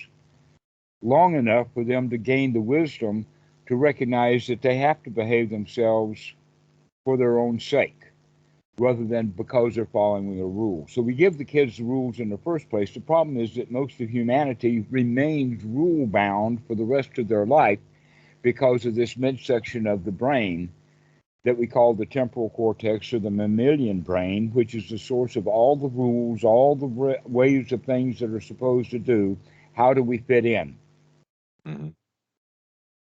long enough for them to gain the wisdom to recognize that they have to behave themselves for their own sake. rather than because they're following a rule. So we give the kids the rules in the first place. The problem is that most of humanity remains rule bound for the rest of their life because of this midsection of the brain that we call the temporal cortex or the mammalian brain, which is the source of all the rules, all the ways of things that are supposed to do. How do we fit in? Mm-hmm.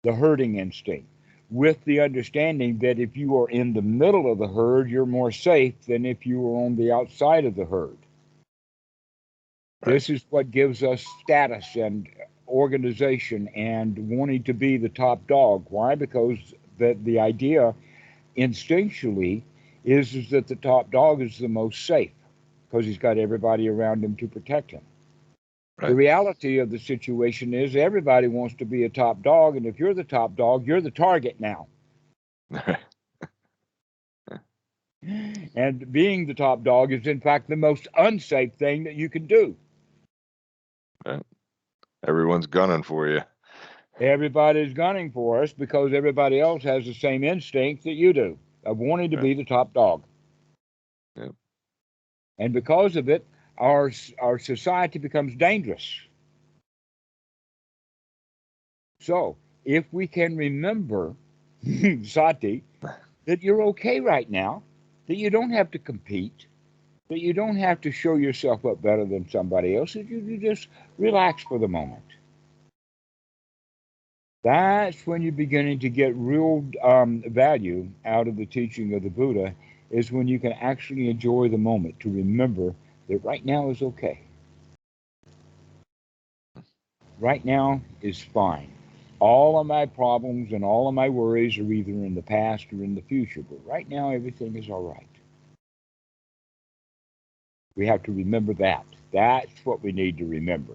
The herding instinct, with the understanding that if you are in the middle of the herd, you're more safe than if you are on the outside of the herd. Right. This is what gives us status and organization and wanting to be the top dog. Why? Because the idea instinctually is that the top dog is the most safe because he's got everybody around him to protect him. The Right. reality of the situation is everybody wants to be a top dog, and if you're the top dog, you're the target now. And being the top dog is, in fact, the most unsafe thing that you can do. Right. Everyone's gunning for you. Everybody's gunning for us because everybody else has the same instinct that you do of wanting to Right. be the top dog. Yep. And because of it, our society becomes dangerous. So, if we can remember, Sati, that you're okay right now, that you don't have to compete, that you don't have to show yourself up better than somebody else, that you just relax for the moment. That's when you're beginning to get real value out of the teaching of the Buddha, is when you can actually enjoy the moment to remember that right now is okay. Right now is fine. All of my problems and all of my worries are either in the past or in the future, but right now everything is all right. We have to remember that. That's what we need to remember.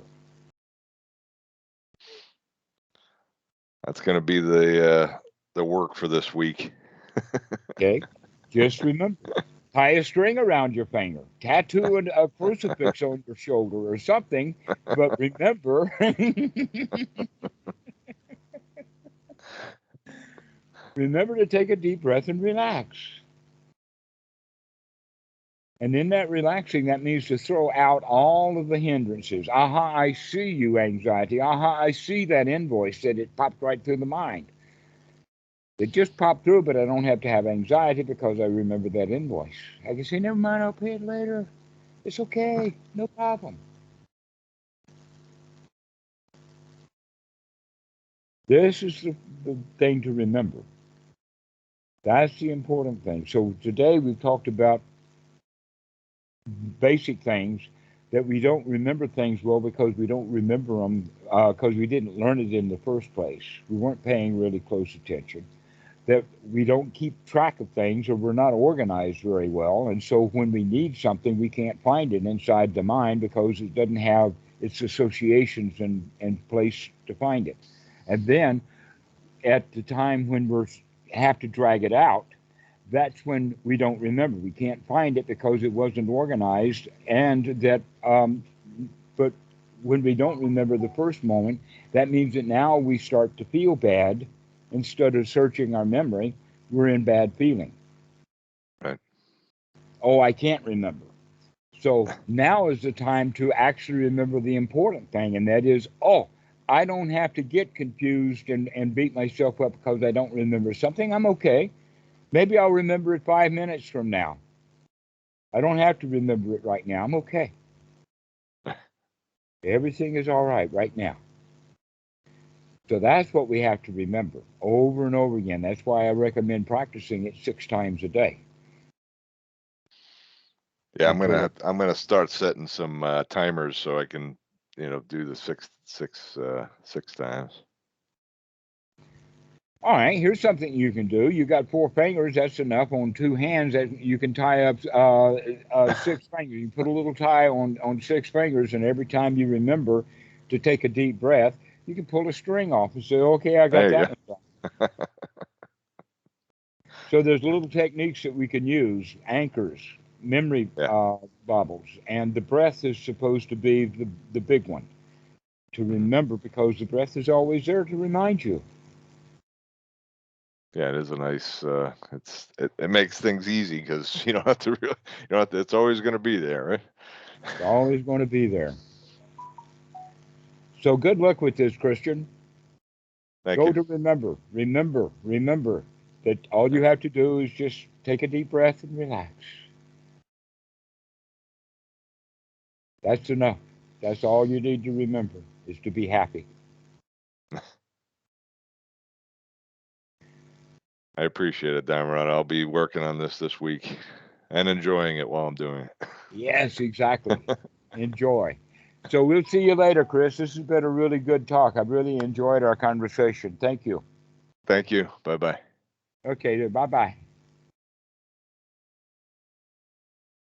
That's going to be the work for this week. Okay? Just remember. Tie a string around your finger, tattoo a crucifix on your shoulder or something, but remember, remember to take a deep breath and relax. And in that relaxing, that means to throw out all of the hindrances. Aha, I see you, anxiety. Aha, I see that invoice that it popped right through the mind. It just popped through, but I don't have to have anxiety because I remember that invoice. I can say, never mind, I'll pay it later. It's okay, no problem. This is the thing to remember. That's the important thing. So today we've talked about basic things that we don't remember things well because we don't remember them because we didn't learn it in the first place. We weren't paying really close attention. That we don't keep track of things or we're not organized very well. And so when we need something, we can't find it inside the mind because it doesn't have its associations and place to find it. And then at the time when we have to drag it out, that's when we don't remember. We can't find it because it wasn't organized, and that. But when we don't remember the first moment, that means that now we start to feel bad. Instead of searching our memory, we're in bad feeling. Right. Oh, I can't remember. So now is the time to actually remember the important thing, and that is, oh, I don't have to get confused and beat myself up because I don't remember something. I'm okay. Maybe I'll remember it 5 minutes from now. I don't have to remember it right now. I'm okay. Everything is all right now. So that's what we have to remember over and over again. That's why I recommend practicing it 6 times a day. Yeah, Until it, I'm gonna start setting some timers so I can, do the six times. all right, here's something you can do. You got 4 fingers. That's enough. On 2 hands, that you can tie up 6 fingers. You put a little tie on 6 fingers, and every time you remember to take a deep breath, you can pull a string off and say, "Okay, I got There you that one." go. So there's little techniques that we can use, anchors, memory Yeah. bobbles, and the breath is supposed to be the big one to Hmm. remember because the breath is always there to remind you. Yeah, it is a nice. It makes things easy because you don't have to really. You don't have to, it's always going to be there, right? It's always going to be there. So good luck with this, Christian. Thank Go you. to remember that all you have to do is just take a deep breath and relax. That's enough. That's all you need to remember is to be happy. I appreciate it, Dhammarato. I'll be working on this week and enjoying it while I'm doing it. Yes, exactly. Enjoy. So we'll see you later, Chris. This has been a really good talk. I've really enjoyed our conversation. Thank you. Thank you. Bye bye. Okay, bye bye.